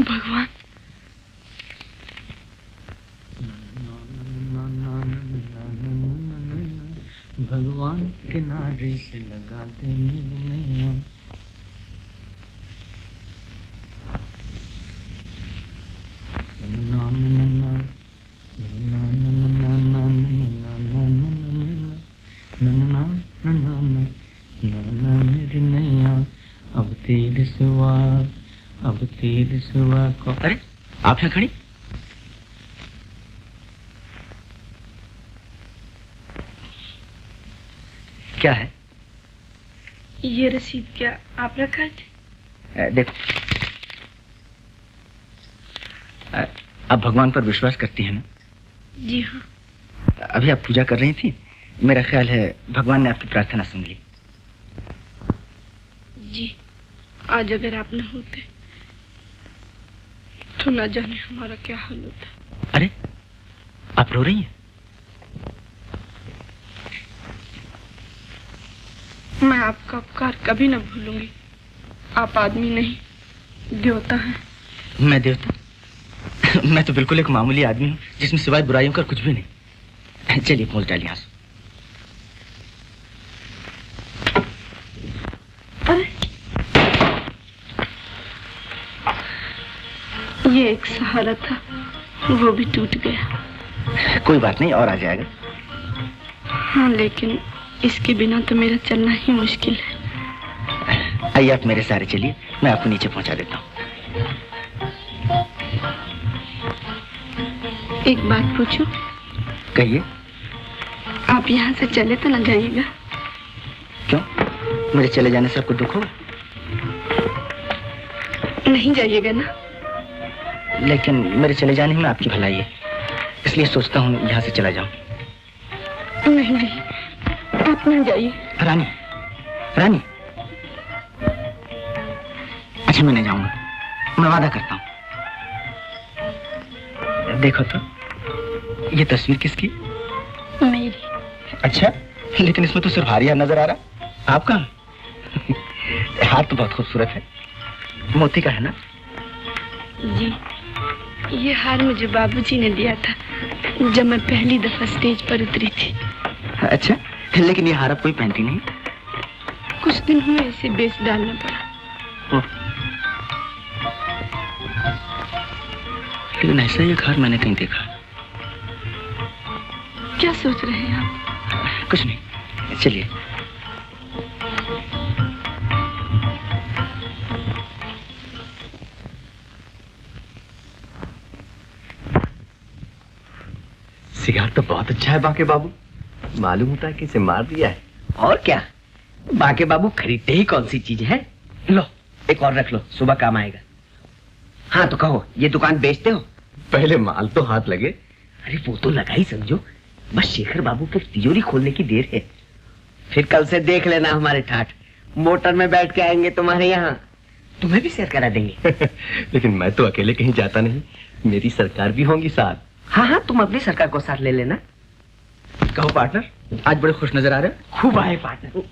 भगवान, भगवान किनारे से लगा दे मैया। अब तेरे सिवा, अब तेरे सिवा को। अरे आप यहाँ खड़ी? क्या है? ये रसीद क्या आप रखा है? देखो, आप भगवान पर विश्वास करती हैं ना? जी हाँ। अभी आप पूजा कर रही थी, मेरा ख्याल है भगवान ने आपकी प्रार्थना सुन ली। जी, आज अगर आप न होते तो न जाने हमारा क्या हाल होता। अरे आप रो रही हैं? मैं आपका उपकार कभी न भूलूंगी। आप आदमी नहीं, देवता हैं। मैं देवता? मैं तो बिल्कुल एक मामूली आदमी हूँ जिसमें सिवाय बुराइयों का कुछ भी नहीं। चलिए पहुंच डालिए आंसू। ये एक सहारा था, वो भी टूट गया। कोई बात नहीं, और आ जाएगा। हाँ, लेकिन इसके बिना तो मेरा चलना ही मुश्किल है। आइए आप मेरे सहारे चलिए, मैं आपको नीचे पहुंचा देता हूँ। एक बात पूछूं? कहिए। आप यहाँ से चले तो न जाइएगा? क्यों, मेरे चले जाने से आपको दुख होगा? नहीं जाइएगा ना? लेकिन मेरे चले जाने में आपकी भलाई है, इसलिए सोचता हूँ यहाँ से चला जाऊं। नहीं नहीं, आप न जाइए। रानी, रानी। अच्छा मैं नहीं जाऊंगा, मैं वादा करता हूँ। देखो तो, ये तस्वीर किसकी? मेरी। अच्छा, लेकिन इसमें तो सिर्फ हार नजर आ रहा। आपका? हार तो बहुत खूबसूरत है, मोती का है ना? जी, ये हार मुझे बाबूजी ने दिया था जब मैं पहली दफा स्टेज पर उतरी थी। अच्छा, लेकिन ये हार अब कोई पहनती नहीं? कुछ दिन हुए इसे बेच डालना पड़ा। लेकिन ऐसा एक हार मैंने कहीं देखा। क्या सोच रहे हैं आप? कुछ नहीं, चलिए। सिगार तो बहुत अच्छा है बाके बाबू, मालूम होता है कि इसे मार दिया है। और क्या, बाके बाबू खरीदते ही कौन सी चीज है। लो एक और रख लो, सुबह काम आएगा। हाँ तो कहो, ये दुकान बेचते हो? पहले माल तो हाथ लगे। अरे वो तो लगा ही समझो, बस शेखर बाबू के तिजोरी खोलने की देर है। फिर कल से देख लेना हमारे ठाठ, मोटर में बैठ के आएंगे तुम्हारे यहाँ, तुम्हें भी सैर करा देंगे। लेकिन मैं तो अकेले कहीं जाता नहीं, मेरी सरकार भी होंगी साथ। हाँ हाँ, तुम अपनी सरकार को साथ ले लेना। कहो पार्टनर, आज बड़े खुश नजर आ रहे हो। खूब आए पार्टनर,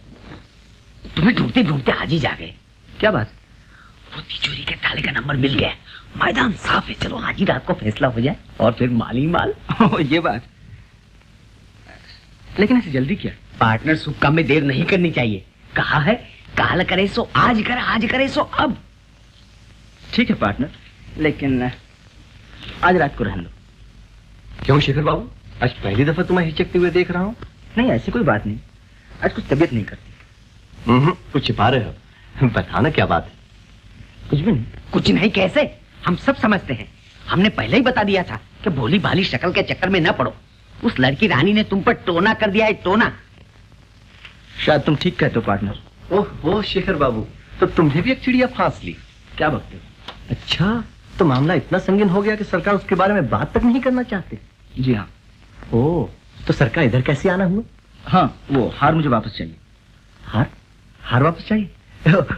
तुम्हें ढूंढते ढूंढते आज ही जा गए। क्या बात? वो तिजोरी के ताले का नंबर मिल गया, मैदान साफ है, चलो आज ही रात को फैसला हो जाए और फिर माल ही माल। ये बात, लेकिन ऐसी जल्दी क्या? पार्टनर, शुभ काम में देर नहीं करनी चाहिए। कहा है काल करे सो आज करे, आज करे सो अब। ठीक है पार्टनर, लेकिन आज रात को रहने दो। क्यों शेखर बाबू, आज पहली दफा तुम्हें हिचकते हुए देख रहा हूँ। नहीं ऐसी कोई बात नहीं, आज कुछ तबीयत नहीं करती। कुछ छिपा रहे हो, बताना क्या बात है। कुछ भी नहीं। कुछ नहीं कैसे, हम सब समझते हैं। हमने पहले ही बता दिया था कि भोली भाली शक्ल के चक्कर में न पड़ो। उस लड़की रानी ने तुम पर टोना कर दिया है, टोना। शायद तुम ठीक कहते हो पार्टनर। ओह शेखर बाबू, तो तुमने भी एक चिड़िया फांस ली। क्या बकते हो? अच्छा, तो मामला इतना संगीन हो गया कि सरकार उसके बारे में बात तक नहीं करना चाहते। जी हाँ। ओह, तो सरकार इधर कैसे आना हुआ? हाँ, वो हार मुझे वापस चाहिए। हार वापस चाहिए?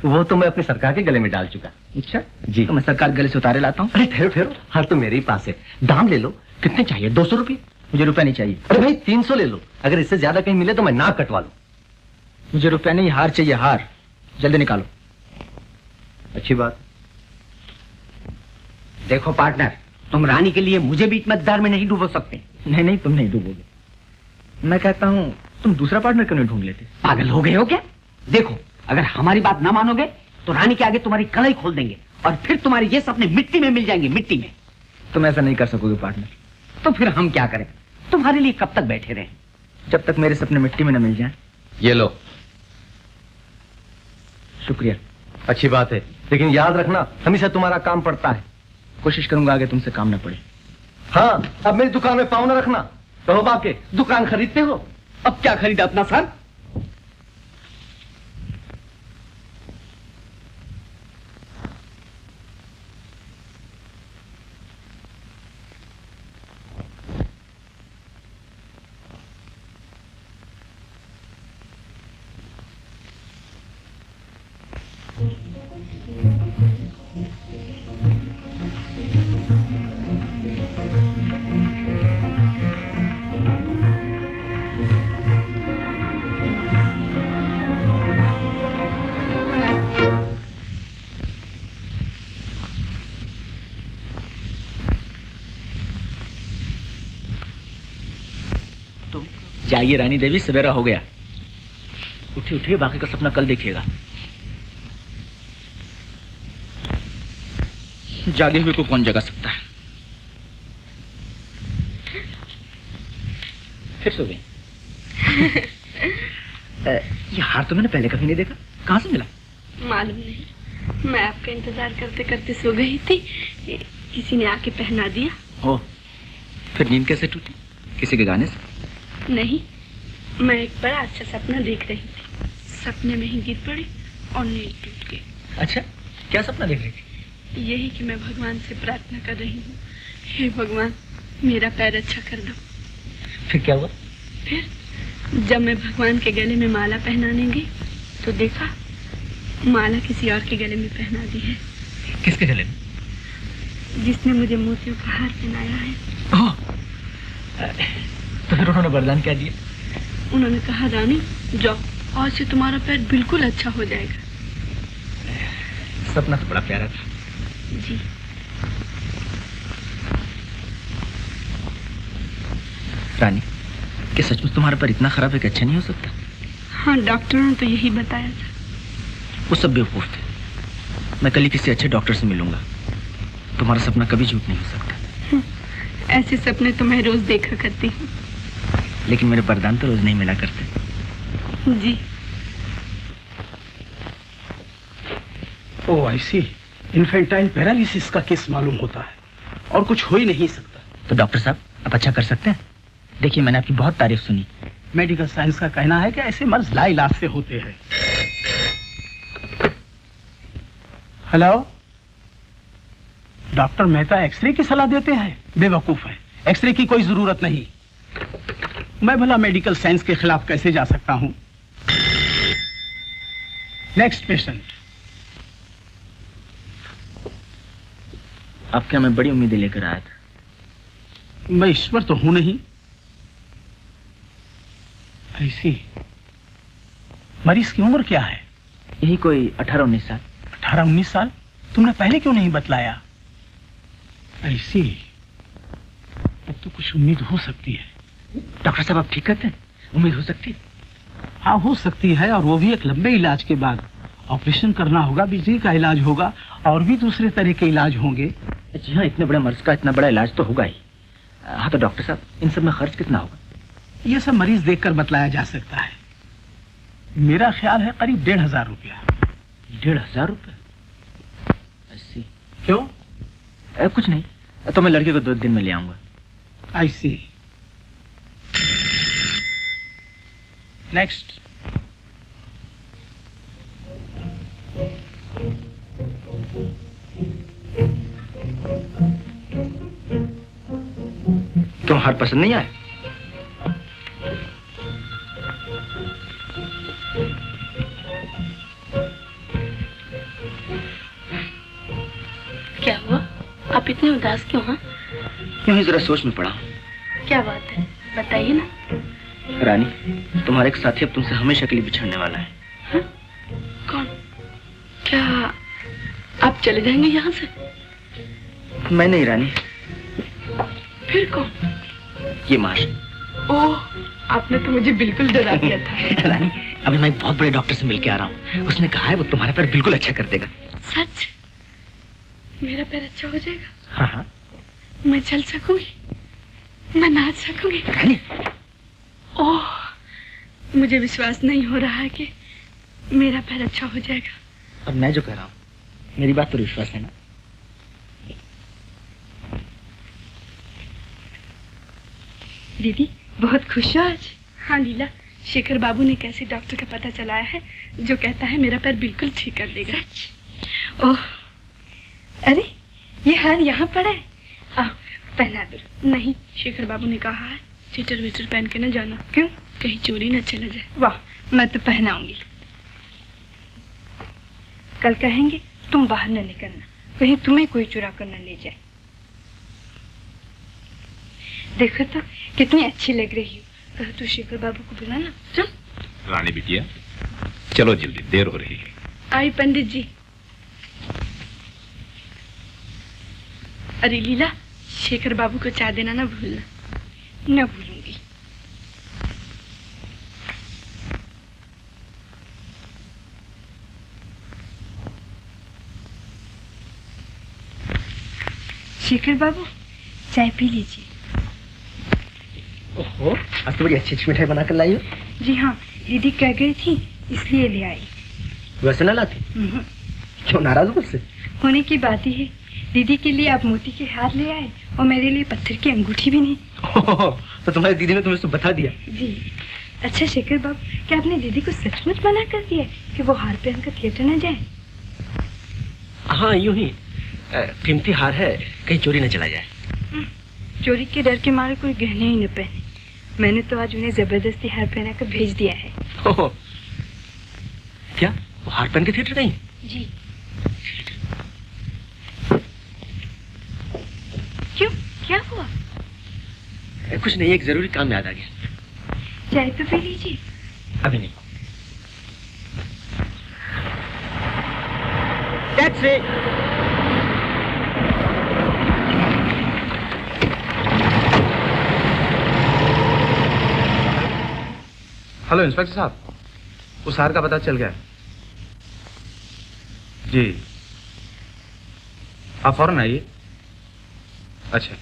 वो तो मैं अपनी सरकार के गले में डाल चुका। अच्छा जी, तो मैं सरकार गले से उतारे लाता हूँ। अरे ठहरो ठहरो, हार तो मेरे ही पास है, दाम ले लो। कितने चाहिए? 200 रुपये? मुझे रुपया नहीं चाहिए। अरे भाई 300 ले लो, अगर इससे ज्यादा कहीं मिले तो मैं नाक कटवा लूं। मुझे रुपया नहीं, हार चाहिए, हार। जल्दी निकालो। अच्छी बात। देखो पार्टनर, तुम रानी के लिए मुझे भी मतदार में नहीं डूबो सकते। नहीं नहीं, तुम नहीं डूबोगे। मैं कहता हूँ तुम दूसरा पार्टनर क्यों नहीं ढूंढ लेते? पागल हो गए हो क्या? देखो, अगर हमारी बात ना मानोगे तो रानी के आगे तुम्हारी कलाई खोल देंगे और फिर तुम्हारे ये सपने मिट्टी में मिल जाएंगे, मिट्टी में। तुम ऐसा नहीं कर सकोगे पार्टनर। तो फिर हम क्या करें? तुम्हारे लिए कब तक बैठे रहें? जब तक मेरे सपने मिट्टी में न मिल जाएं। ये लो। शुक्रिया। अच्छी बात है, लेकिन याद रखना हमेशा तुम्हारा काम पड़ता है। कोशिश करूंगा आगे तुमसे काम न पड़े। हाँ, अब मेरी दुकान में पाँव न रखना। कहो बाके, दुकान खरीदते हो? अब क्या खरीदा अपना सर? जाइए रानी देवी, सवेरा हो गया। उठिए उठिए, बाकी का सपना कल देखिएगा। जागे हुए को कौन जगा सकता है? फिर सो गई। ये हार तो मैंने पहले कभी नहीं देखा, कहाँ से मिला? मालूम नहीं, मैं आपका इंतजार करते करते सो गई थी, किसी ने आके पहना दिया। हो, फिर नींद कैसे टूटी? किसी के गाने से? नहीं, मैं एक बड़ा अच्छा सपना देख रही थी, सपने में ही गिर पड़ी और नींद टूट गई। अच्छा, क्या सपना देख रही थी? यही कि मैं भगवान से प्रार्थना कर रही हूँ, हे भगवान मेरा पैर अच्छा कर दो। फिर क्या हुआ? फिर जब मैं भगवान के गले में माला पहनाने गई तो देखा माला किसी और के गले में पहना दी है। किसके गले में? जिसने मुझे मोतियों का हार पहनाया है। तो फिर उन्होंने वरदान क्या दिया? उन्होंने कहा रानी जाओ, आज से तुम्हारा पैर बिल्कुल अच्छा हो जाएगा। सपना तो बड़ा प्यारा था। जी। रानी, क्या सचमुच तुम्हारा पैर इतना खराब है कि अच्छा नहीं हो सकता? हाँ, डॉक्टरों ने तो यही बताया था। वो सब बेवकूफ थे। मैं कल ही किसी अच्छे डॉक्टर से मिलूंगा। तुम्हारा सपना कभी झूठ नहीं हो सकता। ऐसे सपने तो मैं रोज देखा करती हूँ। लेकिन मेरे वरदान तो रोज नहीं मिला करते। जी। ओह, ऐसी इन्फेंटाइल पैरालिसिस का केस मालूम होता है और कुछ हो ही नहीं सकता। तो डॉक्टर साहब, आप अच्छा कर सकते हैं? देखिए, मैंने आपकी बहुत तारीफ सुनी। मेडिकल साइंस का कहना है कि ऐसे मर्ज लाइलाज से होते हैं। हेलो, डॉक्टर मेहता एक्सरे की सलाह देते हैं? बेवकूफ है, एक्सरे की कोई जरूरत नहीं। मैं भला मेडिकल साइंस के खिलाफ कैसे जा सकता हूं? Next patient. आपके हमें बड़ी उम्मीदें लेकर आया था। मैं ईश्वर तो हूं नहीं। ऐसी मरीज की उम्र क्या है? यही कोई 18-19 साल। 18-19 साल? तुमने पहले क्यों नहीं बतलाया? ऐसी अब तो कुछ उम्मीद हो सकती है। डॉक्टर साहब, आप ठीक कहते हैं, उम्मीद हो सकती है? हाँ, हो सकती है, और वो भी एक लंबे इलाज के बाद। ऑपरेशन करना होगा, बिजली का इलाज होगा, और भी दूसरे तरह के इलाज होंगे। जी हाँ, इतने बड़े मर्ज का इतना बड़ा इलाज तो होगा ही। हाँ, तो डॉक्टर साहब, इन सब में खर्च कितना होगा? ये सब मरीज देखकर बतलाया जा सकता है। मेरा ख्याल है करीब 1500 रुपया। 1500 रुपये? ऐसी क्यों? कुछ नहीं, तो मैं लड़के को 2 दिन में ले आऊंगा। ऐसी। नेक्स्ट। क्यों, हार पसंद नहीं आए? क्या हुआ? आप इतने उदास क्यों हैं? यूं ही जरा सोच में पड़ा। क्या बात है, बताइए ना। रानी, तुम्हारा एक साथी अब तुमसे हमेशा के लिए बिछड़ने वाला है। हा? कौन? क्या आप चले जाएंगे यहाँ से? मैं नहीं रानी। फिर कौन? ये माश। ओह, आपने तो मुझे बिल्कुल डरा दिया था। रानी, अभी मैं एक बहुत बड़े डॉक्टर से मिलके आ रहा हूँ। उसने कहा है वो तुम्हारा पैर बिल्कुल अच्छा कर देगा। सच? मेरा पैर अच्छा हो जाएगा? हाँ हाँ। मैं चल सकूंगी, मैं नाच सकूंगी। रानी। ओह, मुझे विश्वास नहीं हो रहा है कि मेरा पैर अच्छा हो जाएगा। अब मैं जो कह रहा हूँ, मेरी बात पर विश्वास है ना? दीदी, बहुत खुश हो आज? हाँ लीला, शेखर बाबू ने कैसे डॉक्टर का पता चलाया है जो कहता है मेरा पैर बिल्कुल ठीक कर देगा। ओह, अरे ये हार यहाँ पड़ा है, आओ पहना दो। नहीं, शेखर बाबू ने कहा है स्वेटर वेटर पहन के न जाना। क्यों? कहीं चोरी न चला जाए। वाह, मैं तो पहनाऊंगी। कल कहेंगे तुम बाहर न निकलना, कहीं तुम्हें कोई चुरा कर न ले जाए। देखो तो कितनी अच्छी लग रही हो। कहो तो शेखर बाबू को बुलाना। चल रानी बिटिया, चलो जल्दी, देर हो रही है। आई पंडित जी। अरे लीला, शेखर बाबू को चाय देना ना भूलना। न भूलूंगी। शेखर बाबू, चाय पी लीजिए। ओहो, आज तो बड़ी अच्छी अच्छी मिठाई बनाकर लाई हो। जी हाँ, दीदी कह गई थी इसलिए ले आई। वैसे ना लाती? क्यों, नाराज हो मुझसे? होने की बात ही है। दीदी के लिए आप मोती के हार ले आए और मेरे लिए पत्थर की अंगूठी भी नहीं। तो तुम्हारी दीदी ने तुम्हें तो बता दिया। जी। अच्छा शेखर बाबू, क्या आपने दीदी को सचमुच मना कर दिया कि वो हार पहनकर थिएटर न जाए? हाँ, यूं ही, कीमती हार है, कहीं चोरी न चला जाए। चोरी के डर के मारे कोई गहने ही न पहने। मैंने तो आज उन्हें जबरदस्ती हार पहना कर भेज दिया है। क्या वो हार पहन के थिएटर गई? जी। क्यों, क्या हुआ? कुछ नहीं, एक जरूरी काम याद आ गया। चाय तो पी लीजिए। अभी नहीं। टैक्सी। हेलो इंस्पेक्टर साहब, उस हार का पता चल गया? जी, आप फौरन आइए। अच्छा।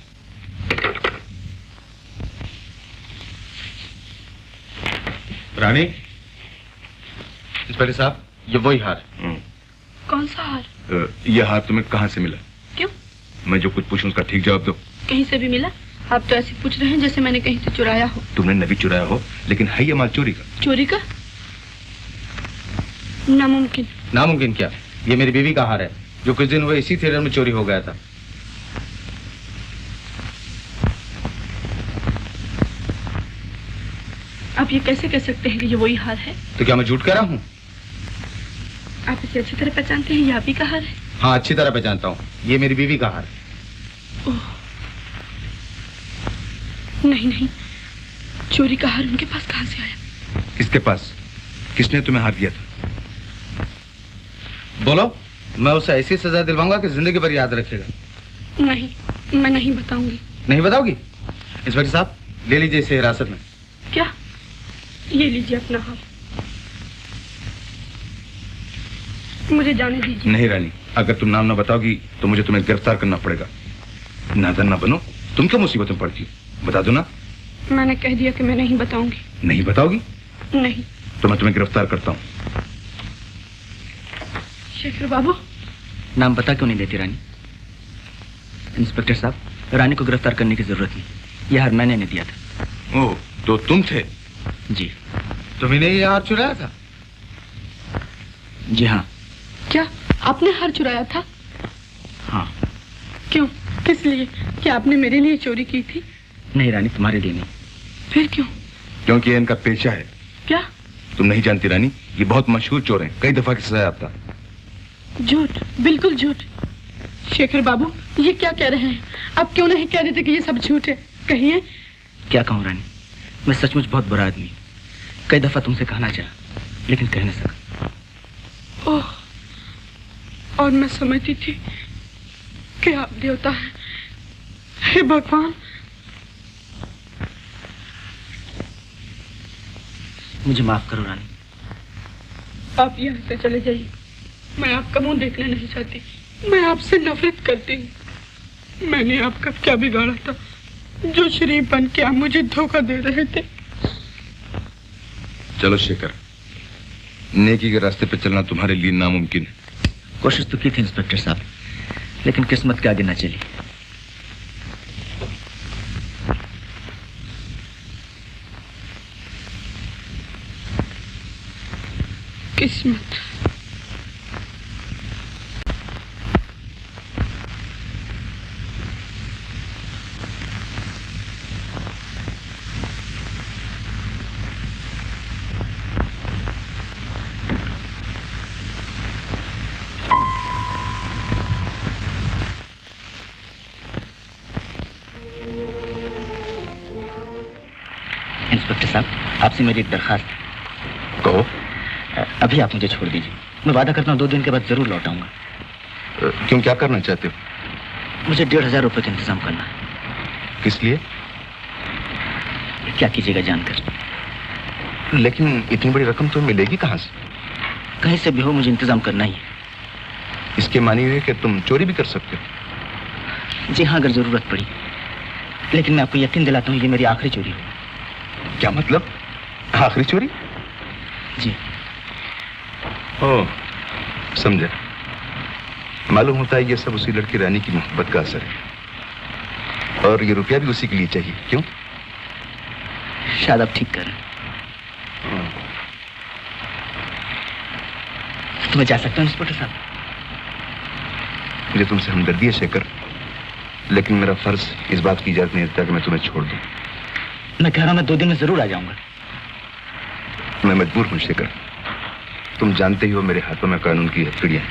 रानी। इंस्पेक्टर साहब, ये वही हार। कौन सा हार? ये हार तुम्हें कहाँ से मिला? क्यों? मैं जो कुछ पूछूं उसका ठीक जवाब दो। कहीं से भी मिला? आप तो ऐसे पूछ रहे हैं जैसे मैंने कहीं से चुराया हो। तुमने नहीं चुराया हो, लेकिन है ये माल चोरी का। चोरी का? नामुमकिन। नामुमकिन क्या? ये मेरी बीवी का हार है जो कुछ दिन हुए इसी थिएटर में चोरी हो गया था। आप ये कैसे कह सकते हैं कि ये वही हार है? तो क्या मैं झूठ कह रहा हूँ? आप इसे अच्छी तरह पहचानते हैं, ये आप ही का हार है? हाँ, अच्छी तरह पहचानता हूँ, ये मेरी बीवी का हार है। नहीं नहीं, चोरी का हार उनके पास कहाँ से आया? किसके पास? किसने तुम्हें हार दिया था? बोलो, मैं उसे ऐसी सजा दिलवाऊंगा कि जिंदगी भर याद रखेगा। नहीं, मैं नहीं बताऊंगी। नहीं बताओगी? इंस्पेक्टर साहब, ले लीजिए इसे हिरासत में। क्या? ये लीजिए अपना हाथ, मुझे जाने दीजिए। नहीं रानी, अगर तुम नाम ना बताओगी तो मुझे तुम्हें गिरफ्तार करना पड़ेगा। नादान ना बनो, तुम क्या मुसीबत में पड़ती हो? बता दो ना। मैंने कह दिया कि मैं नहीं बताऊंगी। नहीं बताओगी? नहीं। तो मैं तुम्हें गिरफ्तार करता हूँ। शेखर बाबू। नाम बता क्यों नहीं देती रानी? इंस्पेक्टर साहब, रानी को गिरफ्तार करने की जरूरत नहीं, यह हार मैंने दिया था। ओह, तो तुम थे? जी। तुम्हें ये हार चुराया था? जी हाँ। क्या आपने हार चुराया था? हाँ। क्यों? किस लिए? क्या आपने मेरे लिए चोरी की थी? नहीं रानी, तुम्हारे लिए नहीं। फिर क्यों? क्योंकि ये इनका पेशा है। क्या? तुम नहीं जानती रानी, ये बहुत मशहूर चोर हैं, कई दफा की सजा याफ्ता। झूठ, बिल्कुल झूठ। शेखर बाबू, ये क्या कह रहे हैं? आप क्यों नहीं कह देते कि ये सब झूठ है? कहिए। क्या कहूँ रानी, मैं सचमुच बहुत बुरा आदमी, कई दफा तुमसे कहना चाहा लेकिन कह नहीं सका। ओह, और मैं समझती थी कि आप देवता हैं। हे भगवान। मुझे माफ करो रानी। आप यहाँ से चले जाइए, मैं आपका मुंह देखना नहीं चाहती। मैं आपसे नफरत करती हूँ। मैंने आपका क्या बिगाड़ा था जो शरीफ बन के आप मुझे धोखा दे रहे थे? चलो शेखर, नेकी के रास्ते पे चलना तुम्हारे लिए नामुमकिन है। कोशिश तो की थी इंस्पेक्टर साहब, लेकिन किस्मत के आगे ना चली। किस्मत। इंस्पेक्टर साहब, आपसे मेरी एक दरखास्त। कहो। अभी आप मुझे छोड़ दीजिए, मैं वादा करता हूँ 2 दिन के बाद जरूर लौट आऊंगा। क्यों, क्या करना चाहते हो? मुझे 1500 रुपए का इंतजाम करना है। किस लिए? क्या कीजिएगा जानकर? लेकिन इतनी बड़ी रकम तो मिलेगी कहाँ से? कहीं से भी हो, मुझे इंतजाम करना ही है। इसके मानी हुए कि तुम चोरी भी कर सकते हो? जी हाँ, अगर जरूरत पड़ी, लेकिन मैं आपको यकीन दिलाता हूँ ये मेरी आखिरी चोरी है। क्या मतलब? आखिरी चोरी? जी। ओह, समझा। मालूम होता है ये सब उसी लड़की रानी की मोहब्बत का असर है, और ये रुपया भी उसी के लिए चाहिए। क्यों? शायद आप ठीक कर रहे हैं। तो मैं जा सकता हूँ इंस्पेक्टर साहब? मुझे तुमसे हमदर्दी है शेखर, लेकिन मेरा फर्ज इस बात की इजाजत नहीं देता कि मैं तुम्हें छोड़ दूं। मैं कह रहा हूं मैं 2 दिन में जरूर आ जाऊंगा। मैं मजबूर हूं शेखर, तुम जानते ही हो मेरे हाथों में कानून की हथकड़ियां हैं।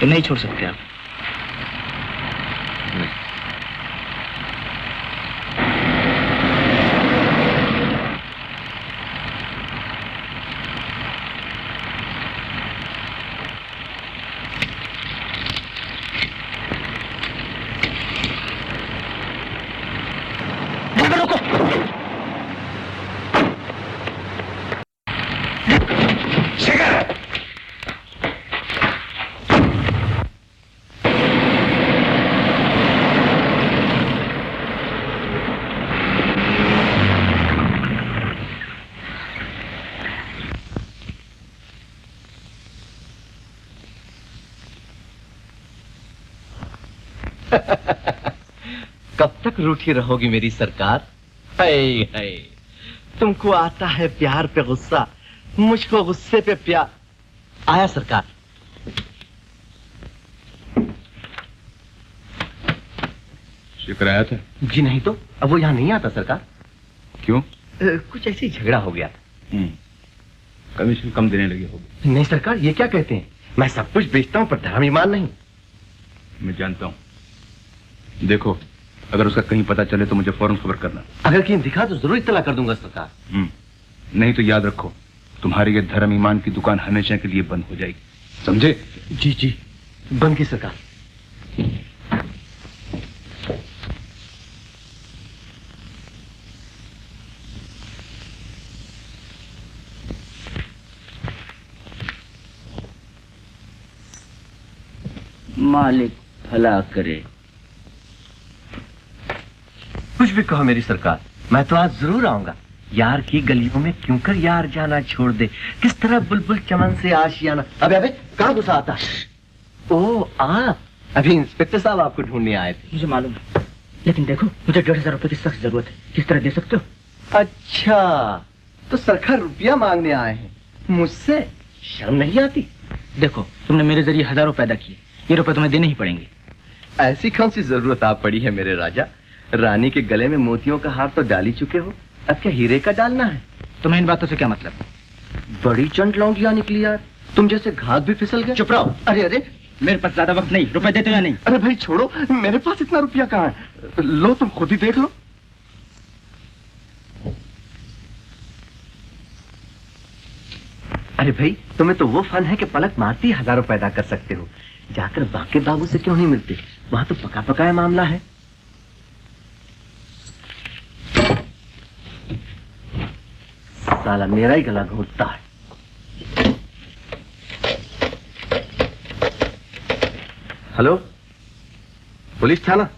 तो नहीं छोड़ सकते आप? नहीं। कब तक रूठी रहोगी मेरी सरकार? हाय हाय, तुमको आता है प्यार पे गुस्सा, मुझको गुस्से पे प्यार। आया सरकार। शिखर आया था? जी नहीं तो, अब वो यहाँ नहीं आता सरकार। क्यों? कुछ ऐसे ही झगड़ा हो गया। कमीशन कम देने लगे होगे। नहीं सरकार, ये क्या कहते हैं? मैं सब कुछ बेचता हूँ पर धर्म ईमान नहीं। मैं जानता हूँ। देखो, अगर उसका कहीं पता चले तो मुझे फौरन खबर करना। अगर कहीं दिखा तो जरूर इत्तला कर दूंगा सरकार। नहीं तो याद रखो, तुम्हारी ये धर्म ईमान की दुकान हमेशा के लिए बंद हो जाएगी, समझे? जी जी, बंद की सरकार। मालिक भला करे। कुछ भी कहो मेरी सरकार, मैं तो आज जरूर आऊंगा। यार की गलियों में क्यों कर यार जाना छोड़ दे, किस तरह बुलबुल चमन से आशियाना। अबे अबे कहाँ घुसा आता? ओ अभी इंस्पेक्टर साहब आपको ढूंढने आए थे। मुझे मालूम है, लेकिन देखो मुझे 1,500 रुपए की सख्त जरूरत है। किस तरह दे सकते हो? अच्छा, तो सरकार रुपया मांगने आए हैं मुझसे? शर्म नहीं आती? देखो, तुमने मेरे जरिए हजारों पैदा किए, ये रुपए तुम्हें देने ही पड़ेंगे। ऐसी कौन सी जरूरत आप पड़ी है मेरे राजा? रानी के गले में मोतियों का हार तो डाल ही चुके हो, अब क्या हीरे का डालना है? तुम्हें इन बातों से क्या मतलब? बड़ी चंट लौंडिया निकली यार, तुम जैसे घात भी फिसल गए। चुप रहो। अरे अरे, मेरे पास ज्यादा वक्त नहीं, रुपए देते या नहीं? अरे भाई छोड़ो, मेरे पास इतना रुपया कहाँ है? लो तुम खुद ही देख लो। अरे भाई, तुम्हें तो वो फन है कि पलक मारती हजारों पैदा कर सकते हो। जाकर बाके बाबू से क्यों नहीं मिलते? वहां तो पका पकाया मामला है। साला मेरा ही गला घोटता है। हेलो, पुलिस थाना?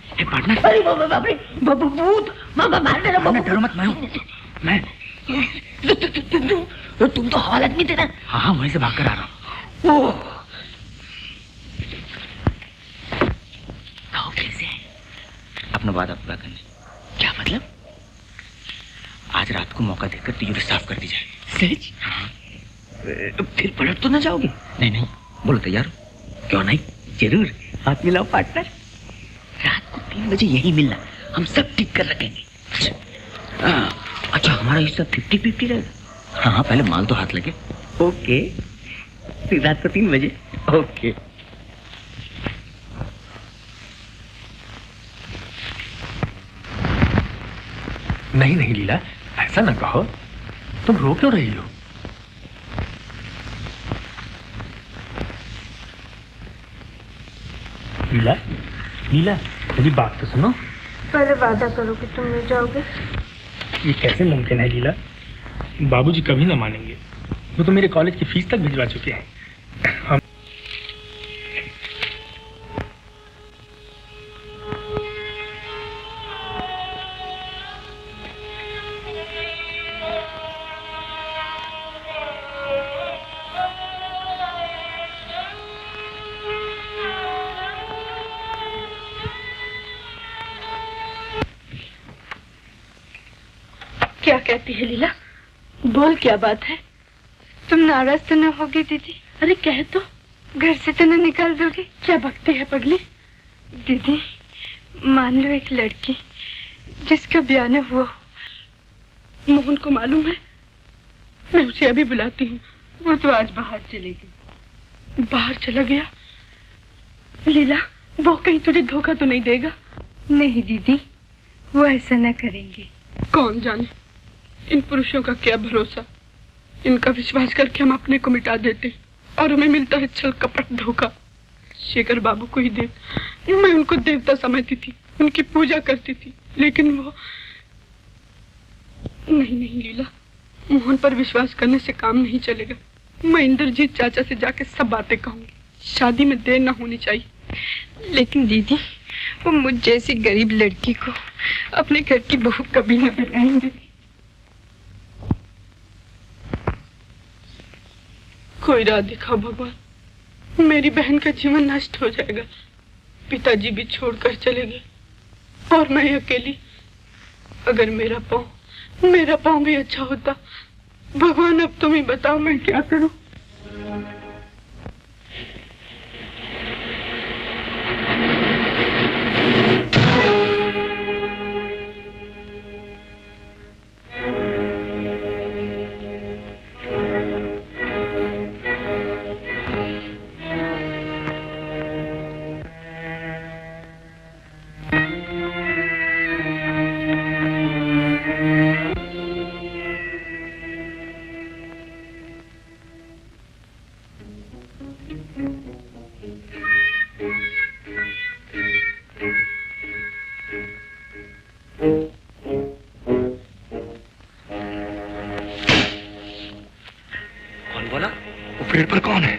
अरे बाप रे, भूत! मार दे रहा। डरो मत, मैं तुम तो हालत में थे ना। हाँ, वहीं से भागकर आ रहा हूँ। कैसे? अपना वादा पूरा करने। क्या मतलब? आज रात को मौका देकर तिजोरी साफ कर दी जाए। सच? हाँ। फिर पलट तो ना जाओगे? नहीं, बोलो तैयार हो? क्यों नहीं, जरूर। हाथ मिलाओ पार्टनर। रात को 3 बजे यही मिलना, हम सब ठीक कर रखेंगे। अच्छा, हमारा हिस्सा 50-50 रहेगा? हाँ, पहले माल तो हाथ लगे। ओके, फिर रात को 3 बजे। ओके। नहीं लीला, ऐसा ना कहो। तुम रो क्यों रही हो? लीला, मेरी बात तो सुनो। पहले वादा करो कि तुम ले जाओगे। ये कैसे मुमकिन है लीला? बाबूजी कभी ना मानेंगे। वो तो मेरे कॉलेज की फीस तक भिजवा चुके हैं। हम क्या कहती है लीला? बोल, क्या बात है? तुम नाराज तो न होगी दीदी? अरे कह तो, घर से तो न निकाल दोगे? क्या बकती है पगली? दीदी, मान लो एक लड़की जिसका ब्याह न हुआ, मोहन को मालूम है, मैं उसे अभी बुलाती हूँ। वो तो आज बाहर चली गई। बाहर चला गया? लीला, वो कहीं तुझे धोखा तो नहीं देगा? नहीं दीदी, वो ऐसा न करेंगे। कौन जाने, इन पुरुषों का क्या भरोसा। इनका विश्वास करके हम अपने को मिटा देते और हमें मिलता है छल कपट धोखा। शेखर बाबू को ही मैं उनको देवता समझती थी, उनकी पूजा करती थी, लेकिन वो नहीं लीला, मोहन पर विश्वास करने से काम नहीं चलेगा। मैं इंद्रजीत चाचा से जाके सब बातें कहूंगी। शादी में देर न होनी चाहिए। लेकिन दीदी, वो मुझ जैसी गरीब लड़की को अपने घर की बहू कभी न बनाएंगे। कोई राह दिखाओ भगवान, मेरी बहन का जीवन नष्ट हो जाएगा। पिताजी भी छोड़कर चले गए और मैं अकेली। अगर मेरा पाँव भी अच्छा होता। भगवान अब तुम ही बताओ मैं क्या करूं। पेड़ पर कौन है?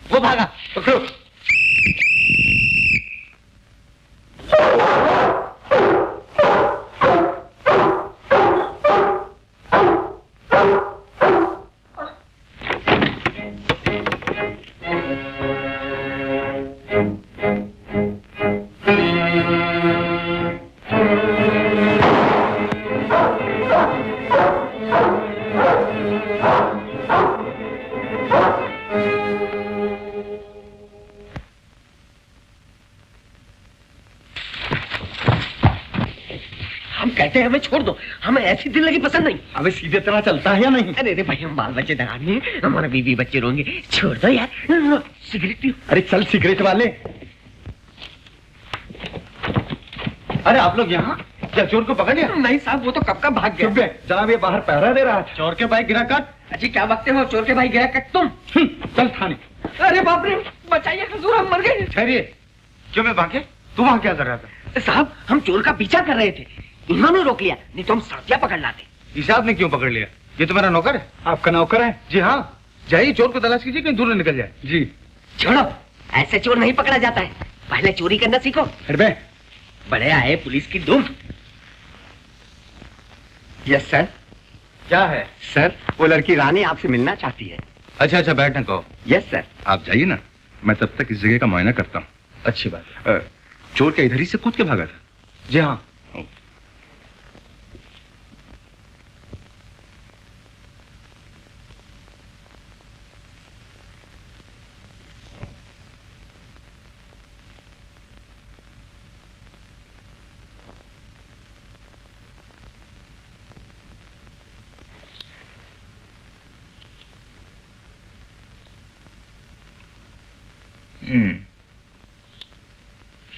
वो भागा, पकड़ो। हमें छोड़ दो, हमें ऐसी दिल लगी पसंद नहीं। अबे सीधे तरह चलता है या नहीं? अरे भाई हम बाल बच्चे दरानी हैं, हमारे बीवी बच्चे रोंगे, छोड़ दो यार। सिगरेट पियो। अरे चल सिगरेट वाले। अरे आप लोग यहाँ? क्या चोर को पकड़ लिया? नहीं साहब, वो तो कब का भाग गया। चुप बे, जनाब ये बाहर पहरा दे रहा है। चोर के भाई गिरा काट। अच्छी क्या बकते हो, चोर के भाई गिरा काट तुम। चल थाने। अरे बाप रे, बचाइए हुजूर, हम मर गए। ठहरिए, क्यों मैं भागे? तू वहाँ क्या कर रहा था? साहब हम चोर का पीछा कर रहे थे, इन्होंने रोक लिया, नहीं तो हम सड़किया पकड़ लाते। हिसाब ने क्यों पकड़ लिया? ये तो मेरा नौकर है। आपका नौकर है? जी हाँ। जाइए चोर को तलाश कीजिए, कहीं दूर न निकल जाए। जी। छोड़ो, ऐसे चोर नहीं पकड़ा जाता है, पहले चोरी करना सीखो। बड़े आए पुलिस की धूम। Yes sir. क्या है? सर वो लड़की रानी आपसे मिलना चाहती है। अच्छा अच्छा, बैठने को। Yes sir. आप जाइए ना, मैं तब तक इस जगह का मुआयना करता हूँ। अच्छी बात। चोर क्या इधर ही से कूद के भागा था? जी हाँ।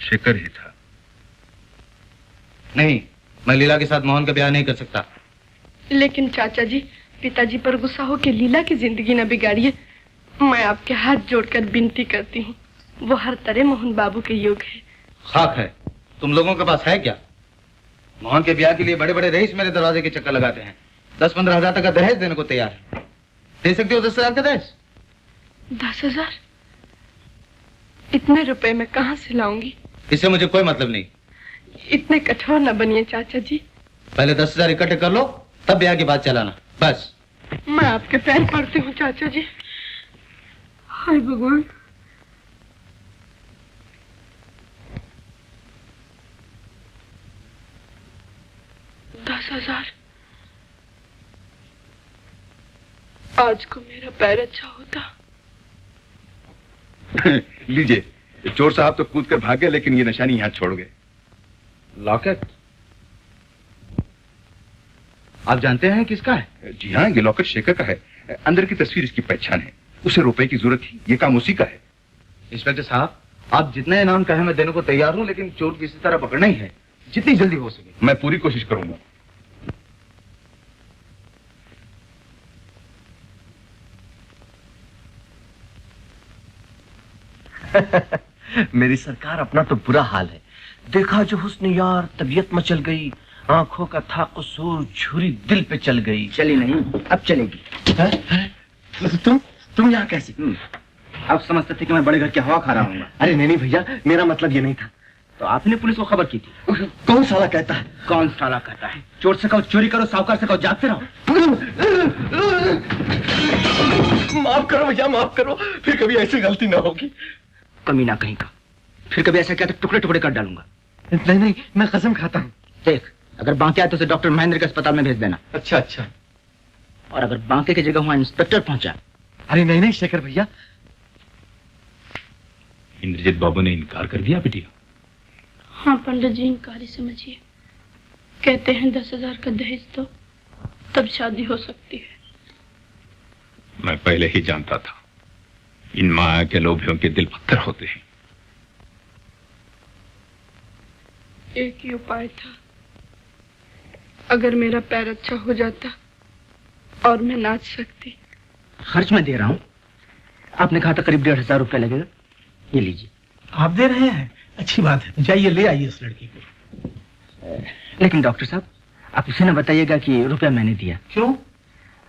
शेखर ही था। नहीं, मैं लीला के साथ मोहन का ब्याह नहीं कर सकता। लेकिन चाचा जी, पिताजी पर गुस्सा हो के लीला की जिंदगी न बिगाड़िए। मैं आपके हाथ जोड़कर विनती करती हूँ, वो हर तरह मोहन बाबू के योग्य है। खाक है, तुम लोगों के पास है क्या? मोहन के ब्याह के लिए बड़े बड़े रईस मेरे दरवाजे के चक्कर लगाते हैं, 10-15 हजार तक का दहेज देने को तैयार है। दे सकते हो 10 हजार का दहेज? 10,000? इतने रुपए मैं कहाँ से लाऊंगी? इससे मुझे कोई मतलब नहीं। इतने कठोर न बनिए चाचा जी। पहले 10,000 इकट्ठे कर लो, तब ब्याह की बात चलाना, बस। मैं आपके पैर पड़ती हूँ चाचा जी। हाय भगवान। $10,000। आज को मेरा पैर अच्छा होता। लीजिए, चोर साहब तो कूद कर भाग गए, लेकिन ये निशानी यहाँ छोड़ गए। लॉकेट? आप जानते हैं किसका है? जी हाँ, ये लॉकेट शेखर का है। अंदर की तस्वीर इसकी पहचान है। उसे रुपए की जरूरत थी, ये काम उसी का है। इंस्पेक्टर साहब, आप जितना इनाम कहे मैं देने को तैयार हूँ, लेकिन चोर किसी तरह पकड़ना ही है, जितनी जल्दी हो सके। मैं पूरी कोशिश करूंगा। मेरी सरकार, अपना तो बुरा हाल है। देखा जो हुस्न यार, तबीयत मचल गई, आंखों का था कसूर, छुरी दिल पे चल गई। चली नहीं, अब चलेगी। तुम यहाँ कैसे? अब समझते थे कि मैं बड़े घर की हवा खा रहा हूँ। अरे नहीं भैया, मेरा मतलब ये नहीं था। तो आपने पुलिस को खबर की थी? कौन साला कहता है? कौन साला कहता है? चोर से कहो चोरी करो, साहूकार से कहो जागते रहो। माफ करो भैया, माफ करो, फिर कभी ऐसी गलती ना होगी। कमीना कहीं का, फिर कभी ऐसा किया तो टुकड़े टुकड़े कर डालूंगा। नहीं नहीं, मैं कसम खाता हूँ। देख, अगर बांके आए तो उसे डॉक्टर महेंद्र के अस्पताल में भेज देना। अच्छा अच्छा। और अगर बांके की जगह वहां इंस्पेक्टर पहुंचा। अरे नहीं नहीं शेखर भैया। इंद्रजीत बाबू ने इनकार कर दिया बिटिया? हाँ पंडित जी, इनकार ही समझिए। कहते हैं 10,000 का दहेज दो, तब शादी हो सकती है। मैं पहले ही जानता था, इन माया के लोभियों के दिल पत्थर होते हैं। एक ही उपाय था, अगर मेरा पैर अच्छा हो जाता और मैं नाच सकती। खर्च मैं दे रहा हूँ, आपने कहा था करीब 1,500 रुपया लगेगा, ये लीजिए। आप दे रहे हैं? अच्छी बात है, जाइए ले आइए उस लड़की को। लेकिन डॉक्टर साहब, आप उसे न बताइएगा कि रुपया मैंने दिया। क्यों?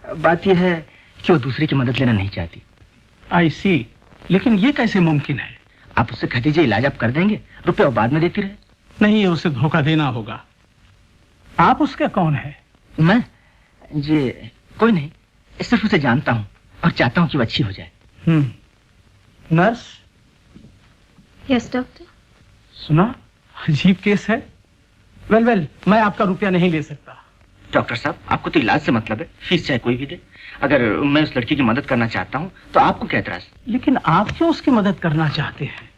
बात यह है कि वो दूसरे की मदद लेना नहीं चाहती। आई सी, लेकिन ये कैसे मुमकिन है? आप उससे कह दीजिए इलाज आप कर देंगे, रुपया बाद में देती रहे। नहीं, उसे धोखा देना होगा। आप उसका कौन है? मैं जी कोई नहीं, सिर्फ उसे जानता हूँ और चाहता हूँ कि वो अच्छी हो जाए। नर्स? Yes doctor. सुना, अजीब केस है। वेल, मैं आपका रुपया नहीं ले सकता। डॉक्टर साहब, आपको तो इलाज से मतलब है, फीस चाहे कोई भी दे। अगर मैं उस लड़की की मदद करना चाहता हूँ तो आपको क्या एतराज? लेकिन आप क्यों उसकी मदद करना चाहते हैं?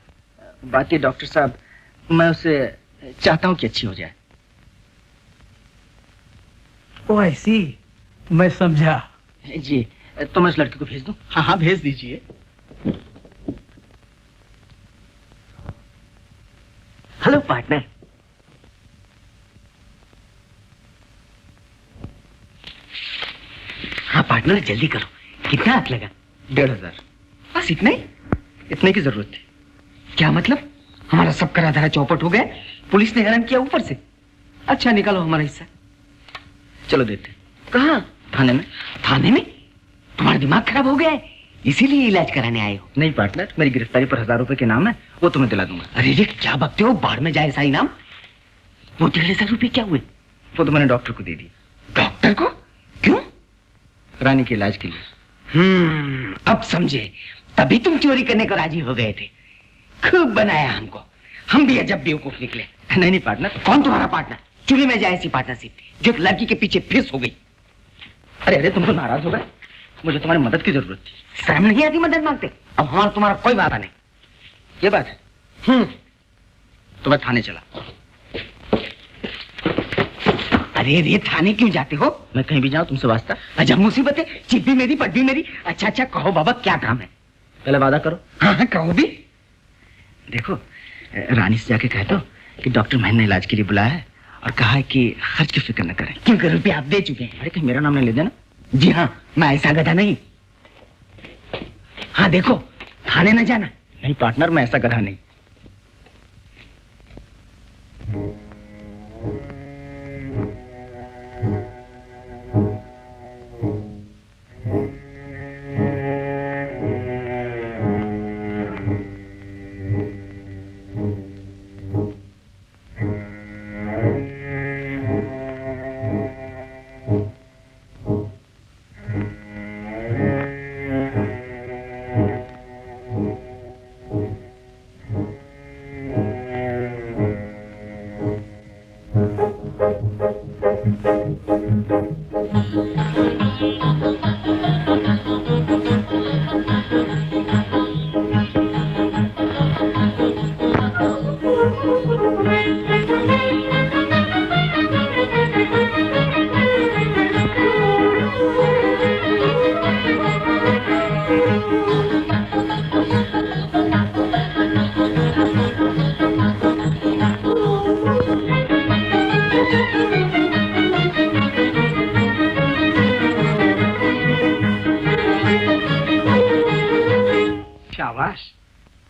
बात ये डॉक्टर साहब, मैं उसे चाहता हूँ कि अच्छी हो जाए। ओ आई सी, मैं समझा। जी, तो मैं उस लड़की को भेज दूं? हाँ, भेज दीजिए। Hello partner. हाँ पार्टनर, जल्दी करो। कितना हाथ लगा? 1,500। बस इतना ही? इतने की जरूरत थी। क्या मतलब? हमारा सब करा धरा चौपट हो गया, पुलिस ने हैरान किया ऊपर से। अच्छा, निकालो हमारा हिस्सा। चलो देते। कहाँ? थाने में। थाने में? तुम्हारा दिमाग खराब हो गया है, इसीलिए इलाज कराने आए हो? नहीं पार्टनर, मेरी गिरफ्तारी पर 1,000 रुपए के नाम है, वो तुम्हें दिला दूंगा। अरे रे, क्या बकते हो, बाढ़ में जाए साई नाम। वो 1,500 रुपए क्या हुए? वो तो मैंने डॉक्टर को दे दी। डॉक्टर को? क्यों? रानी के इलाज के लिए। अब समझे, तभी तुम चोरी करने को राजी हो गए थे। खूब बनाया हमको, हम भी अजब बेवकूफ निकले। नहीं पार्टनर। कौन तुम्हारा पार्टनर? चुरी में जाए ऐसी पार्टनरशिप जो एक लड़की के पीछे फिस हो गई। अरे तुम तो नाराज हो गए, मुझे तुम्हारी मदद की जरूरत थी। शर्म नहीं आती मदद मांगते? अब हमारा तुम्हारा कोई वादा नहीं। ये बात है। तो मैं थाने चला। अरे रे, थाने क्यों जाते हो? मैं कहीं भी जाऊं तुमसे वास्ता? अजब मुसीबत है, चिप भी मेरी पट भी मेरी। अच्छा कहो बाबा, क्या काम है? पहले वादा करो। हाँ कहो भी। देखो, रानी से जाके कह दो कि डॉक्टर महेंद्र ने इलाज के लिए बुलाया है और कहा है कि खर्च की फिक्र न करें। क्योंकि रुपया आप दे चुके हैं। अरे कहीं मेरा नाम नहीं ले देना। जी हाँ, मैं ऐसा गधा नहीं। हाँ देखो, थाने न जाना। नहीं पार्टनर, मैं ऐसा गधा नहीं।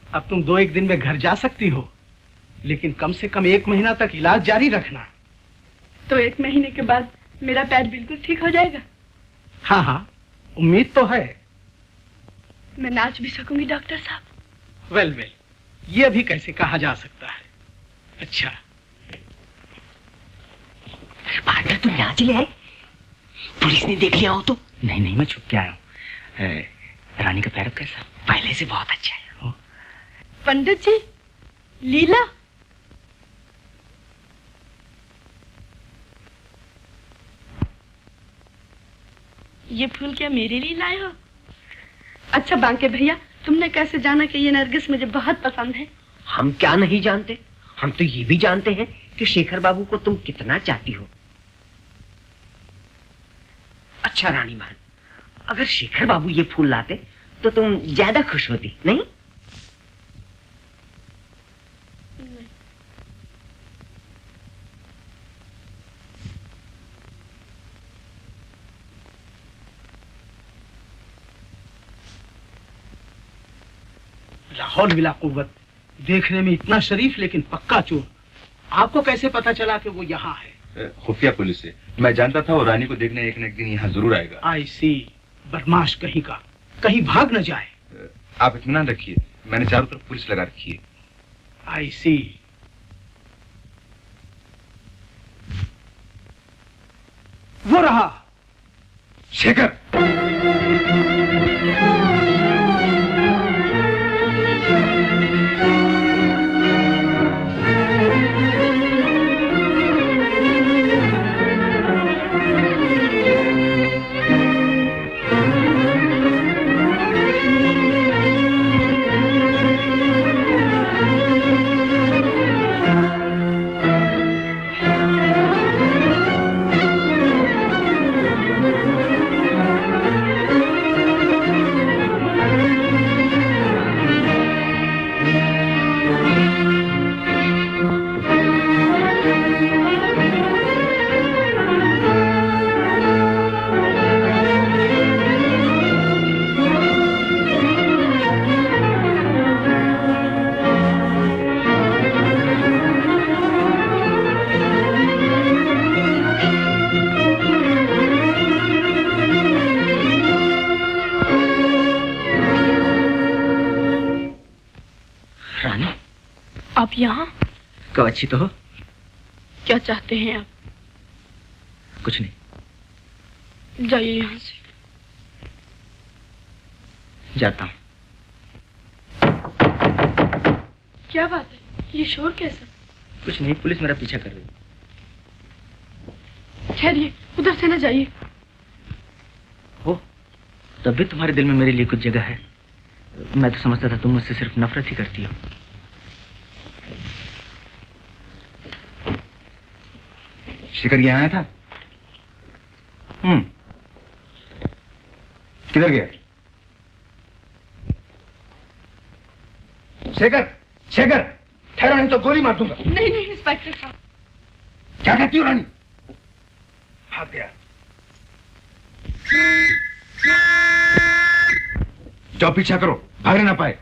अब तुम 2-1 दिन में घर जा सकती हो, लेकिन कम से कम 1 महीना तक इलाज जारी रखना। तो 1 महीने के बाद मेरा पैर बिल्कुल ठीक हो जाएगा? हाँ, उम्मीद तो है। मैं नाच भी सकूंगी डॉक्टर साहब? वेल, ये अभी कैसे कहा जा सकता है। अच्छा पार्टनर तुम यहाँ चले आए? पुलिस ने देख लिया हो तो? नहीं नहीं, मैं छुप के आया हूँ। रानी का पैर कैसा? पहले से बहुत अच्छा है। पंडित जी, लीला। ये फूल क्या मेरे लिए लाए हो? अच्छा बांके भैया, तुमने कैसे जाना कि ये नरगिस मुझे बहुत पसंद है? हम क्या नहीं जानते, हम तो ये भी जानते हैं कि शेखर बाबू को तुम कितना चाहती हो। अच्छा रानी बहन, अगर शेखर बाबू ये फूल लाते तो तुम ज्यादा खुश होती, नहीं? लाहौल बिला कुव्वत, देखने में इतना शरीफ लेकिन पक्का चोर। आपको कैसे पता चला कि वो यहाँ है? खुफिया पुलिस से। मैं जानता था वो रानी को देखने एक न एक दिन यहाँ जरूर आएगा। आई सी, बदमाश कहीं का, कहीं भाग न जाए। आप इत्मीनान रखिए, मैंने चारों तरफ पुलिस लगा रखी है। आई सी। वो रहा शेखर। आप यहाँ? कब अच्छी तो हो? क्या चाहते हैं आप? कुछ नहीं। जाइए यहाँ से। जाता हूँ। क्या बात है, ये शोर कैसा? कुछ नहीं, पुलिस मेरा पीछा कर रही है। ठहरिए, उधर से न जाइए। हो, तब भी तुम्हारे दिल में मेरे लिए कुछ जगह है। मैं तो समझता था तुम मुझसे सिर्फ नफरत ही करती हो। शिखर यहाँ आया था? किधर गया? शेखर, शेखर, ठहरा नहीं तो गोली मार दूंगा। नहीं नहीं इंस्पेक्टर साहब। क्या कहती हो रानी? भाग गया। जाओ पीछा करो, भागने ना पाए।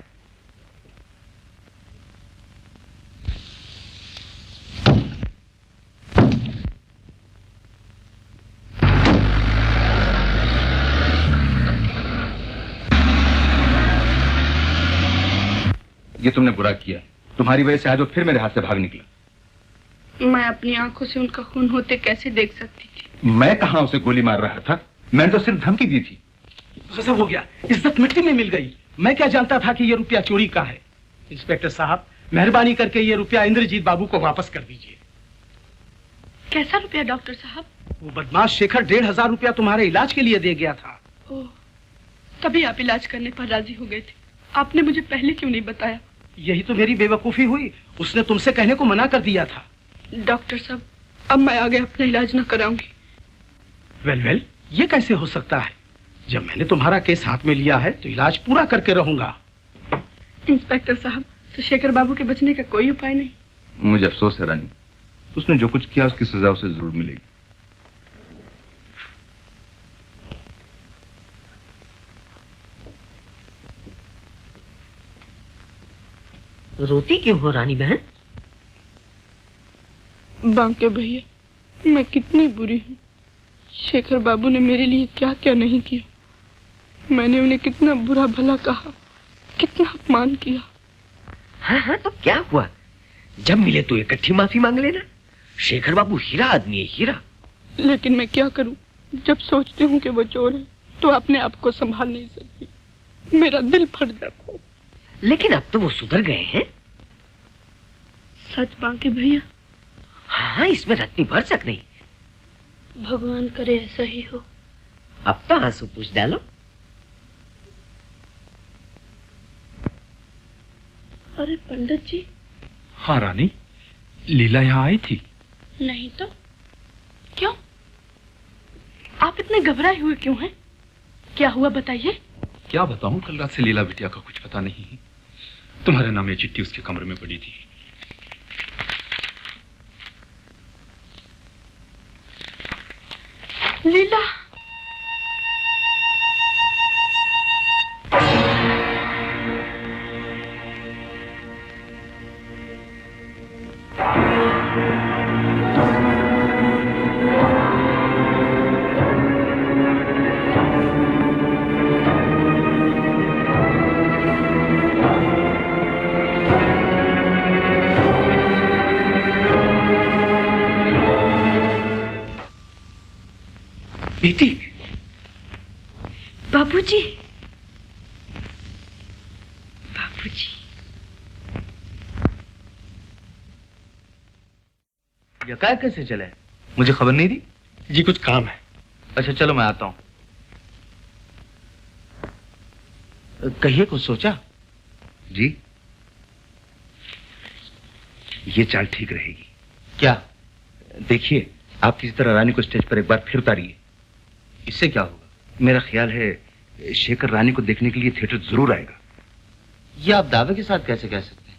ये तुमने बुरा किया, तुम्हारी वजह से आज वो फिर मेरे हाथ से भाग निकला। मैं अपनी आंखों से उनका खून होते कैसे देख सकती थी? मैं कहां उसे गोली मार रहा था, मैंने तो सिर्फ धमकी दी थी। गजब हो गया, इज्जत मिट्टी में मिल गई। मैं क्या जानता था कि ये रुपया चोरी का है। इंस्पेक्टर साहब, मेहरबानी करके ये रुपया इंद्रजीत बाबू को वापस कर दीजिए। कैसा रुपया डॉक्टर साहब? वो बदमाश शेखर 1500 रुपया तुम्हारे इलाज के लिए दे गया था। ओह, तभी आप इलाज करने पर राजी हो गए थे। आपने मुझे पहले क्यों नहीं बताया? यही तो मेरी बेवकूफी हुई, उसने तुमसे कहने को मना कर दिया था। डॉक्टर साहब, अब मैं आगे अपना इलाज न कराऊंगी। वेल, ये कैसे हो सकता है? जब मैंने तुम्हारा केस हाथ में लिया है तो इलाज पूरा करके रहूंगा। इंस्पेक्टर साहब, तो शेखर बाबू के बचने का कोई उपाय नहीं? मुझे अफसोस है रानी, उसने जो कुछ किया उसकी सजा उसे जरूर मिलेगी। रोती क्यों हो रानी बहन? बांके भैया, मैं कितनी बुरी हूँ। शेखर बाबू ने मेरे लिए क्या क्या नहीं किया। मैंने उन्हें कितना बुरा भला कहा, कितना अपमान किया। हाँ हाँ, तो क्या हुआ? जब मिले तो इकट्ठी माफी मांग लेना। शेखर बाबू हीरा आदमी है, हीरा। लेकिन मैं क्या करूं, जब सोचती हूँ कि वो चोर है तो अपने आप को संभाल नहीं सकती, मेरा दिल फट जाता है। लेकिन अब तो वो सुधर गए हैं। सच बाकी भैया? हाँ, इसमें रत्ती भर सक नहीं। भगवान करे ऐसा ही हो। अब तो आंसू पूछ डालो। अरे पंडित जी। हाँ रानी, लीला यहाँ आई थी? नहीं तो क्यों? आप इतने घबराए हुए क्यों हैं? क्या हुआ बताइए। क्या बताऊं, कल रात से लीला बिटिया का कुछ पता नहीं है। तुम्हारे नाम ये चिट्ठी उसके कमरे में पड़ी थी। लीला। बेटी। बाबूजी। बाबूजी। यकायक कैसे चले? मुझे खबर नहीं दी? जी कुछ काम है। अच्छा चलो मैं आता हूं। कहिए, कुछ सोचा? जी, ये चाल ठीक रहेगी। क्या? देखिए, आप किसी तरह रानी को स्टेज पर एक बार फिर उतारिए। इससे क्या होगा? मेरा ख्याल है शेखर रानी को देखने के लिए थिएटर जरूर आएगा। ये आप दावे के साथ कैसे कह सकते हैं?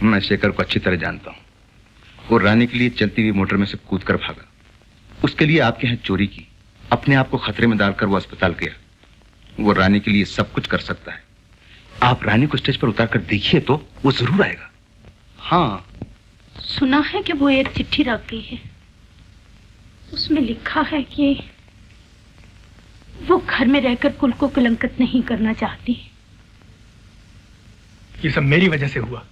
मैं शेखर को अच्छी तरह जानता हूं। वो रानी के लिए चलती हुई मोटर में से कूद कर भागा। उसके लिए आपके यहाँ चोरी की, अपने आप को खतरे में डालकर वो अस्पताल गया। वो रानी के लिए सब कुछ कर सकता है। आप रानी को स्टेज पर उतार कर देखिए तो वो जरूर आएगा। हाँ, सुना है कि वो एक चिट्ठी रख गई है। उसमें लिखा है कि वो घर में रहकर कुल को कलंकित नहीं करना चाहती। ये सब मेरी वजह से हुआ।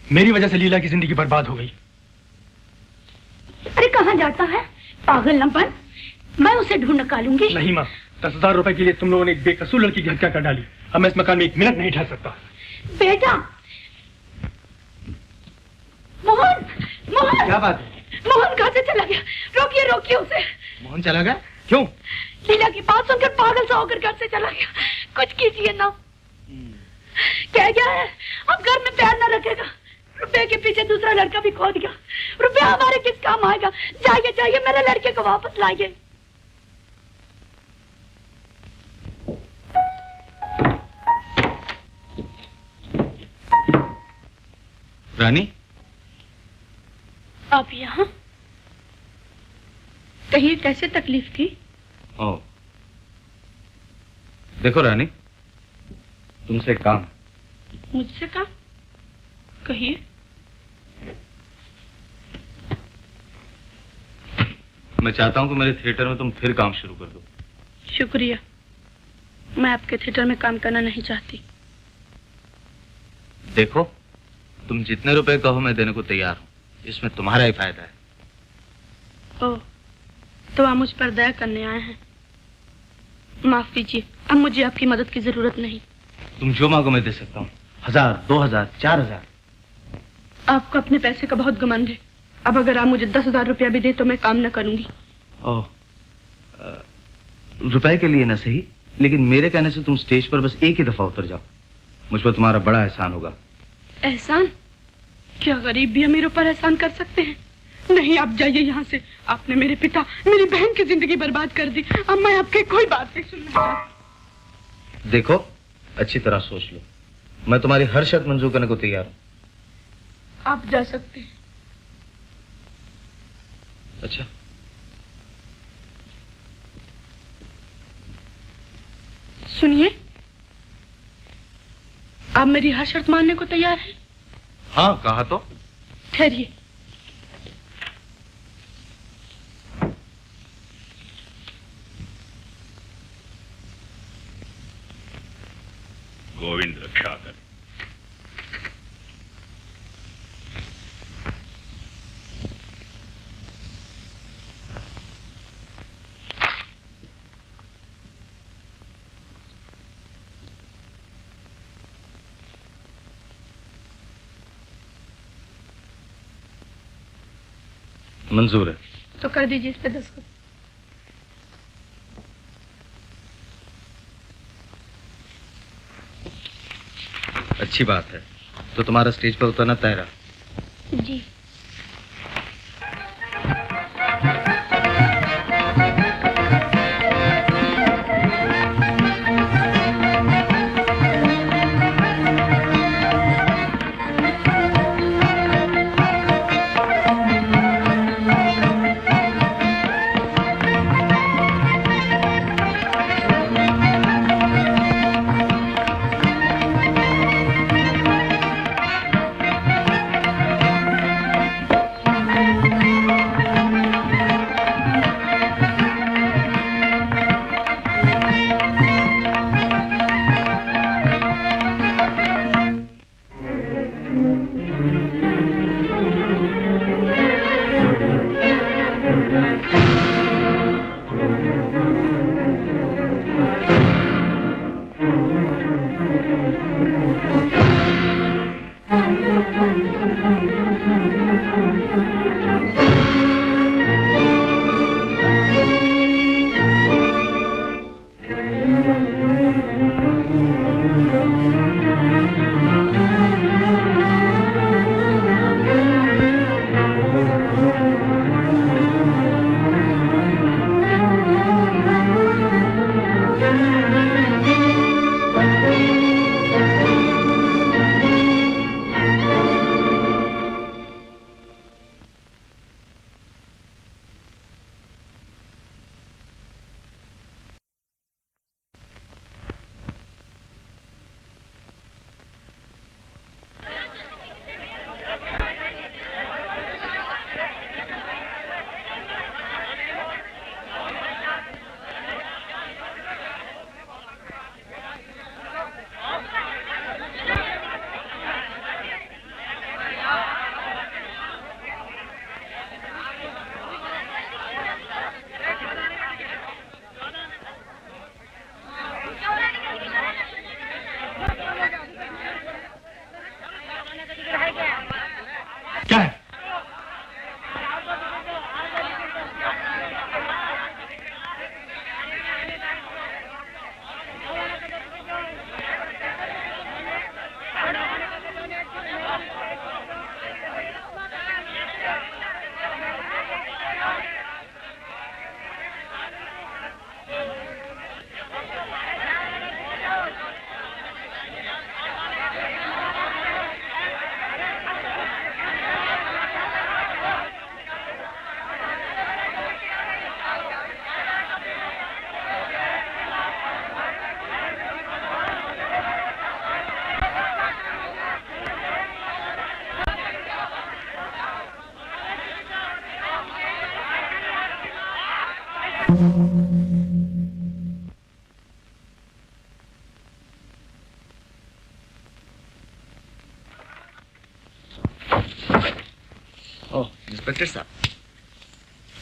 मेरी वजह से लीला की जिंदगी बर्बाद हो गई। अरे कहाँ जाता है पागल लंपन, मैं उसे ढूंढ निकालूंगी। नहीं माँ, 10,000 रुपए के लिए तुम लोगों ने एक बेकसूर लड़की की हत्या कर डाली। अब मैं इस मकान में 1 मिनट नहीं ठहर सकता। बेटा। मोहन, मोहन। क्या बात है? मोहन कहाँ से चला गया? रोकिए रोकिए उसे। मोहन चला गया? क्यों? लीला की बात सुनकर पागल सा होकर घर से चला गया। कुछ कीजिए ना। कह गया है अब घर में पैर न रखेगा। रुपए के पीछे दूसरा लड़का भी खोद गया। रुपया हमारे किस काम आएगा? जाइए जाइए, मेरे लड़के को वापस लाइए। रानी, आप यहाँ? कहिए, कैसे तकलीफ थी? ओ, देखो रानी, तुमसे एक काम। मुझसे काम? कहिए। मैं चाहता हूं कि मेरे थिएटर में तुम फिर काम शुरू कर दो। शुक्रिया, मैं आपके थिएटर में काम करना नहीं चाहती। देखो, तुम जितने रुपए कहो मैं देने को तैयार हूं। इसमें तुम्हारा ही फायदा है। ओह, तो आप मुझ पर दया करने आए हैं। माफ कीजिए, अब मुझे आपकी मदद की जरूरत नहीं। तुम जो मांगो मैं दे सकता हूँ। 1000, 2000, 4000। आपको अपने पैसे का बहुत घमंड है। अब अगर आप मुझे 10,000 रुपया भी दे तो मैं काम न करूंगी। ओह, रुपए के लिए ना सही, लेकिन मेरे कहने से तुम स्टेज पर बस एक ही दफा उतर जाओ। मुझ पर तुम्हारा बड़ा एहसान होगा। एहसान? क्या गरीब भी अमीरों पर एहसान कर सकते हैं? नहीं, आप जाइए यहाँ से। आपने मेरे पिता, मेरी बहन की जिंदगी बर्बाद कर दी। अब मैं आपकी कोई बात नहीं सुनना चाहती। देखो, अच्छी तरह सोच लो। मैं तुम्हारी हर शर्त मंजूर करने को तैयार हूँ। आप जा सकते हैं। अच्छा, सुनिए, आप मेरी हर शर्त मानने को तैयार हैं? हाँ, कहा तो। ठहरिए। गोविंद रक्षा कर। मंजूर है। तो कर दीजिए इस पे दस्तखत। अच्छी बात है। तो तुम्हारा स्टेज पर उतरना तय रहा। जी। क्या है? ओह, इंस्पेक्टर साहब।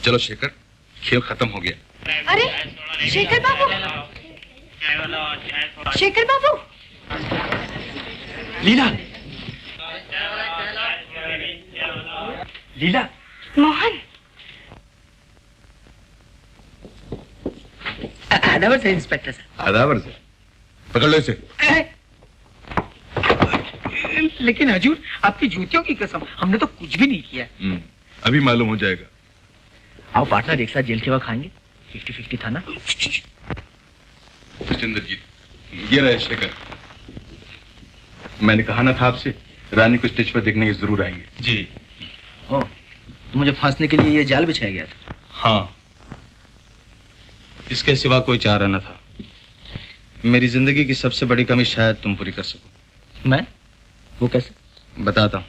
चलो शेखर, खेल खत्म हो गया। अरे शेखर बाबू, शेखर बाबू। लीला, लीला। मोहन। आदावर से इंस्पेक्टर साहब। आदावर से। पकड़ लो इसे। लेकिन हजूर, आपकी जूतियों की कसम, हमने तो कुछ भी नहीं किया। अभी मालूम हो जाएगा। आओ पार्टनर, एक साथ जेल के वक्त खाएंगे। 50-50 था ना? इंद्रजीत, ये रहे शेखर। मैंने कहा ना था आपसे, रानी को स्टेज पर देखने की जरूर आएंगे। जी। ओ, तो मुझे फांसने के लिए ये जाल बिछाया गया था? हाँ, इसके सिवा कोई चारा न था। मेरी जिंदगी की सबसे बड़ी कमी शायद तुम पूरी कर सको। मैं? वो कैसे? बताता हूं।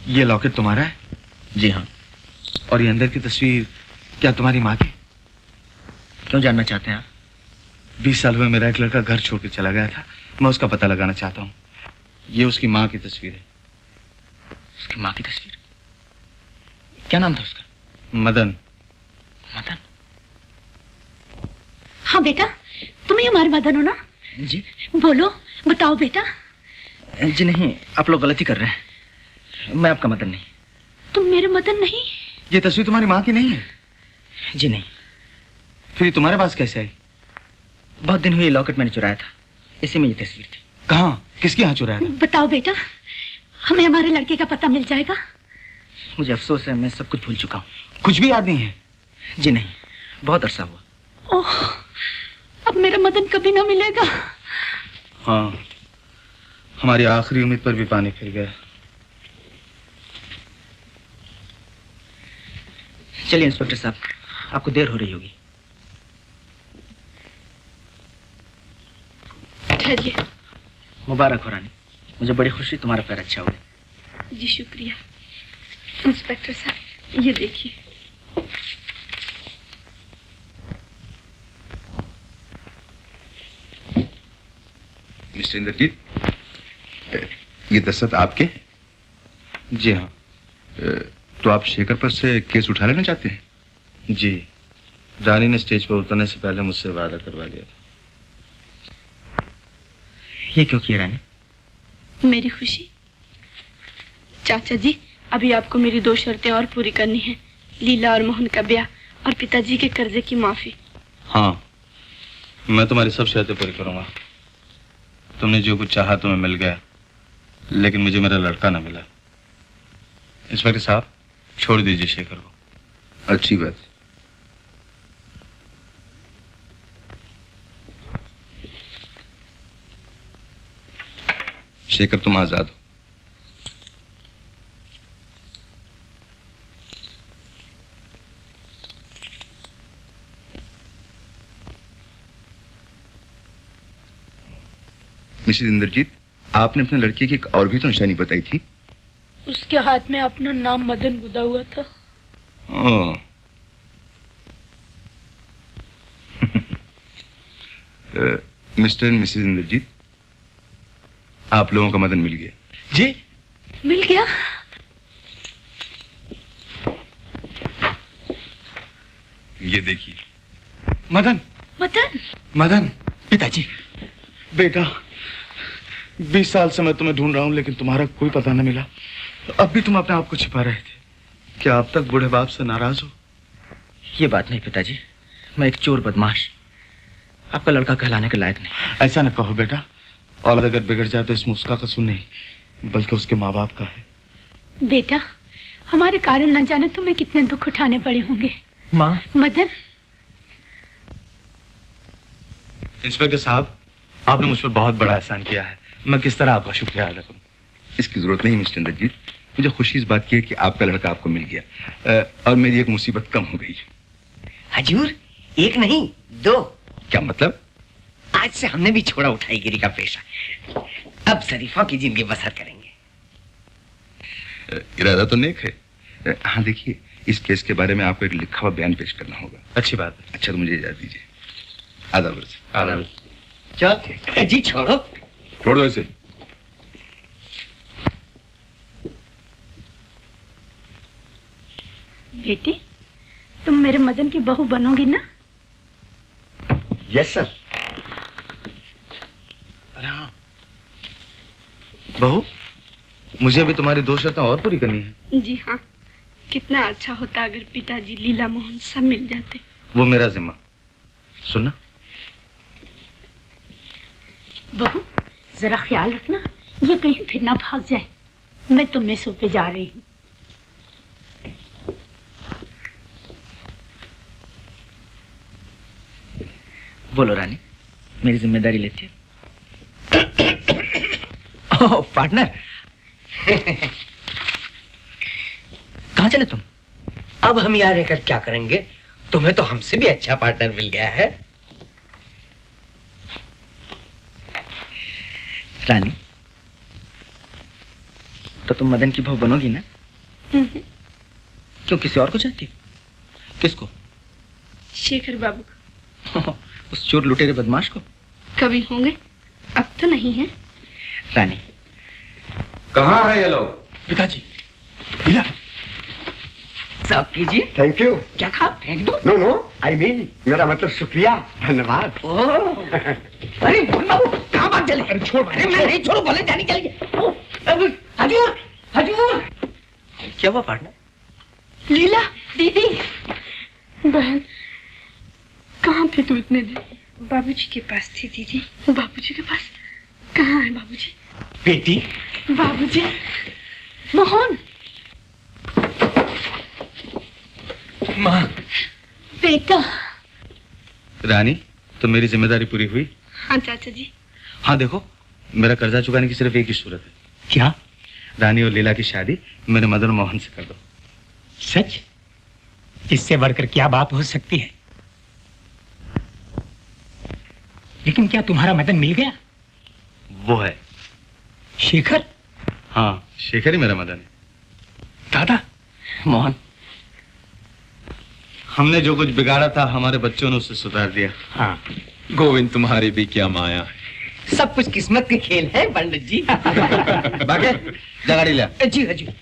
ये लॉकेट तुम्हारा है? जी हाँ। और ये अंदर की तस्वीर क्या तुम्हारी माँ की? क्यों जानना चाहते हैं आप? 20 साल में मेरा एक लड़का घर छोड़ के चला गया था, मैं उसका पता लगाना चाहता हूँ। ये उसकी माँ की तस्वीर है। उसकी माँ की तस्वीर? क्या नाम था उसका? मदन। मदन? हाँ बेटा, तुम ही हमारे मदन हो ना? जी। बोलो, बताओ बेटा। जी नहीं, आप लोग गलती कर रहे हैं। मैं आपका मदन नहीं। तुम मेरे मदन नहीं? ये तस्वीर तुम्हारी माँ की नहीं है? जी नहीं। फिर तुम्हारे पास कैसे आई? बहुत दिन हुए लॉकेट मैंने चुराया था, इसी में ये तस्वीर थी। कहाँ, किसके यहाँ चुराया था? बताओ बेटा, हमें हमारे लड़के का पता मिल जाएगा। मुझे अफसोस है, मैं सब कुछ भूल चुका हूँ। कुछ भी याद नहीं है? जी नहीं, बहुत अरसा हुआ। ओह, अब मेरा मदन कभी ना मिलेगा। हाँ, हमारी आखिरी उम्मीद पर भी पानी फिर गया। चलिए इंस्पेक्टर साहब, आपको देर हो रही होगी। ठहरिए। मुबारक हो रानी, मुझे बड़ी खुशी, तुम्हारा पैर अच्छा हो गया। जी शुक्रिया। इंस्पेक्टर साहब, ये देखिए। मिस्टर इंद्रजीत, ये दस्तखत आपके? जी हाँ। तो आप शेखर पर से केस उठा लेना चाहते हैं? जी, रानी ने स्टेज पर उतरने से पहले मुझसे वादा करवा लिया था। ये क्यों किया रानी? मेरी खुशी। चाचा जी, अभी आपको मेरी 2 शर्तें और पूरी करनी है। लीला और मोहन का ब्याह और पिताजी के कर्जे की माफी। हाँ, मैं तुम्हारी सब शर्तें पूरी करूंगा। तुमने जो कुछ चाहा तुम्हें मिल गया, लेकिन मुझे मेरा लड़का ना मिला। इंस्पेक्टर साहब, छोड़ दीजिए शेखर को। अच्छी बात। शेखर, तुम आजाद हो। मिसेस इंद्रजीत, आपने अपने लड़के की एक और भी तो निशानी बताई थी। उसके हाथ में अपना नाम मदन गुदा हुआ था। मिस्टर एंड मिसेस इंद्रजीत, आप लोगों का मदन मिल गया। जी? मिल गया? ये देखिए। मदन। मदन? मदन। पिताजी। बेटा, 20 साल से मैं तुम्हें ढूंढ रहा हूं, लेकिन तुम्हारा कोई पता न मिला। अब भी तुम अपने आप को छिपा रहे थे। क्या अब तक बूढ़े बाप से नाराज हो? ये बात नहीं पिताजी, मैं एक चोर बदमाश, आपका लड़का कहलाने के लायक नहीं। ऐसा न कहो बेटा, और अगर बिगड़ जाए तो इसमें उसका कसूर नहीं, बल्कि उसके माँ बाप का है। बेटा, हमारे कारण न जाने तुम्हें कितने दुख उठाने पड़े होंगे। माँ। मदन। इंस्पेक्टर साहब, आपने मुझ पर बहुत बड़ा एहसान किया है। मैं किस तरह आपका शुक्रिया अदा करूं? इसकी जरूरत नहीं मिस्टर इंद्रजीत, मुझे खुशी इस बात की है कि आपका लड़का आपको मिल गया, और मेरी एक मुसीबत कम हो गई। हजूर, एक नहीं 2। क्या मतलब? आज से हमने भी छोड़ा उठाईगिरी का पेशा। अब शरीफों की जिंदगी बसर करेंगे। इरादा तो नेक है। हाँ देखिए, इस केस के बारे में आपको एक लिखा हुआ बयान पेश करना होगा। अच्छी बात है। अच्छा, तो मुझे इजाजत दीजिए। आदाब। आदाब। चल जी, छोड़ो। छोड़ दो इसे। बेटी, तुम मेरे मदन की बहू बनोगी ना? Yes sir. अरे हाँ बहू, मुझे अभी तुम्हारी 2 शर्तें और पूरी करनी है। जी हाँ, कितना अच्छा होता अगर पिताजी, लीला, मोहन सब मिल जाते। वो मेरा जिम्मा। सुनना बहू, जरा ख्याल रखना, ये कहीं फिर ना भाग जाए। मैं तुम्हें सो पे जा रही हूँ। बोलो रानी, मेरी जिम्मेदारी लेती है? ओह पार्टनर, कहाँ चले तुम? अब हम यहाँ रहकर क्या करेंगे? तुम्हें तो हमसे भी अच्छा पार्टनर मिल गया है। रानी, तो तुम मदन की बहू बनोगी ना? क्यों, किसी और को चाहती? किसको? शेखर बाबू को। उस चोर लुटेरे बदमाश को? कभी होंगे, अब तो नहीं है। रानी, कहाँ है ये लोग? पिताजी। सब कीजिए। Thank you. क्या खा, फेंक दो? नो, आई मीन मेरा मतलब शुक्रिया, धन्यवाद। अरे बाबू, कहाँ भाग चले। अरे छोड़, अरे मैं नहीं छोड़ू, बोले जाने के लिए। हजूर हजूर। क्या हुआ पार्टनर? लीला दीदी, बहन कहाँ थे तू इतने दिन? बाबूजी के पास थी दीदी। बाबूजी के पास? कहाँ है बाबूजी? बेटी, बाबूजी, मोहन, माँ, बेटा। रानी, तो मेरी जिम्मेदारी पूरी हुई? हाँ चाचा जी। हाँ देखो, मेरा कर्जा चुकाने की सिर्फ एक ही सूरत है। क्या? रानी और लीला की शादी मेरे मदन मोहन से कर दो। सच? इससे बढ़कर क्या बात हो सकती है? लेकिन क्या तुम्हारा मदन मिल गया? वो है शेखर? हाँ, शेखर ही मेरा मदन है। दादा, मोहन, हमने जो कुछ बिगाड़ा था हमारे बच्चों ने उसे सुधार दिया। हाँ, गोविंद तुम्हारी भी क्या माया है। सब कुछ किस्मत के खेल है पंडित जी। बाकी जगाड़ी लिया। जी हजूर।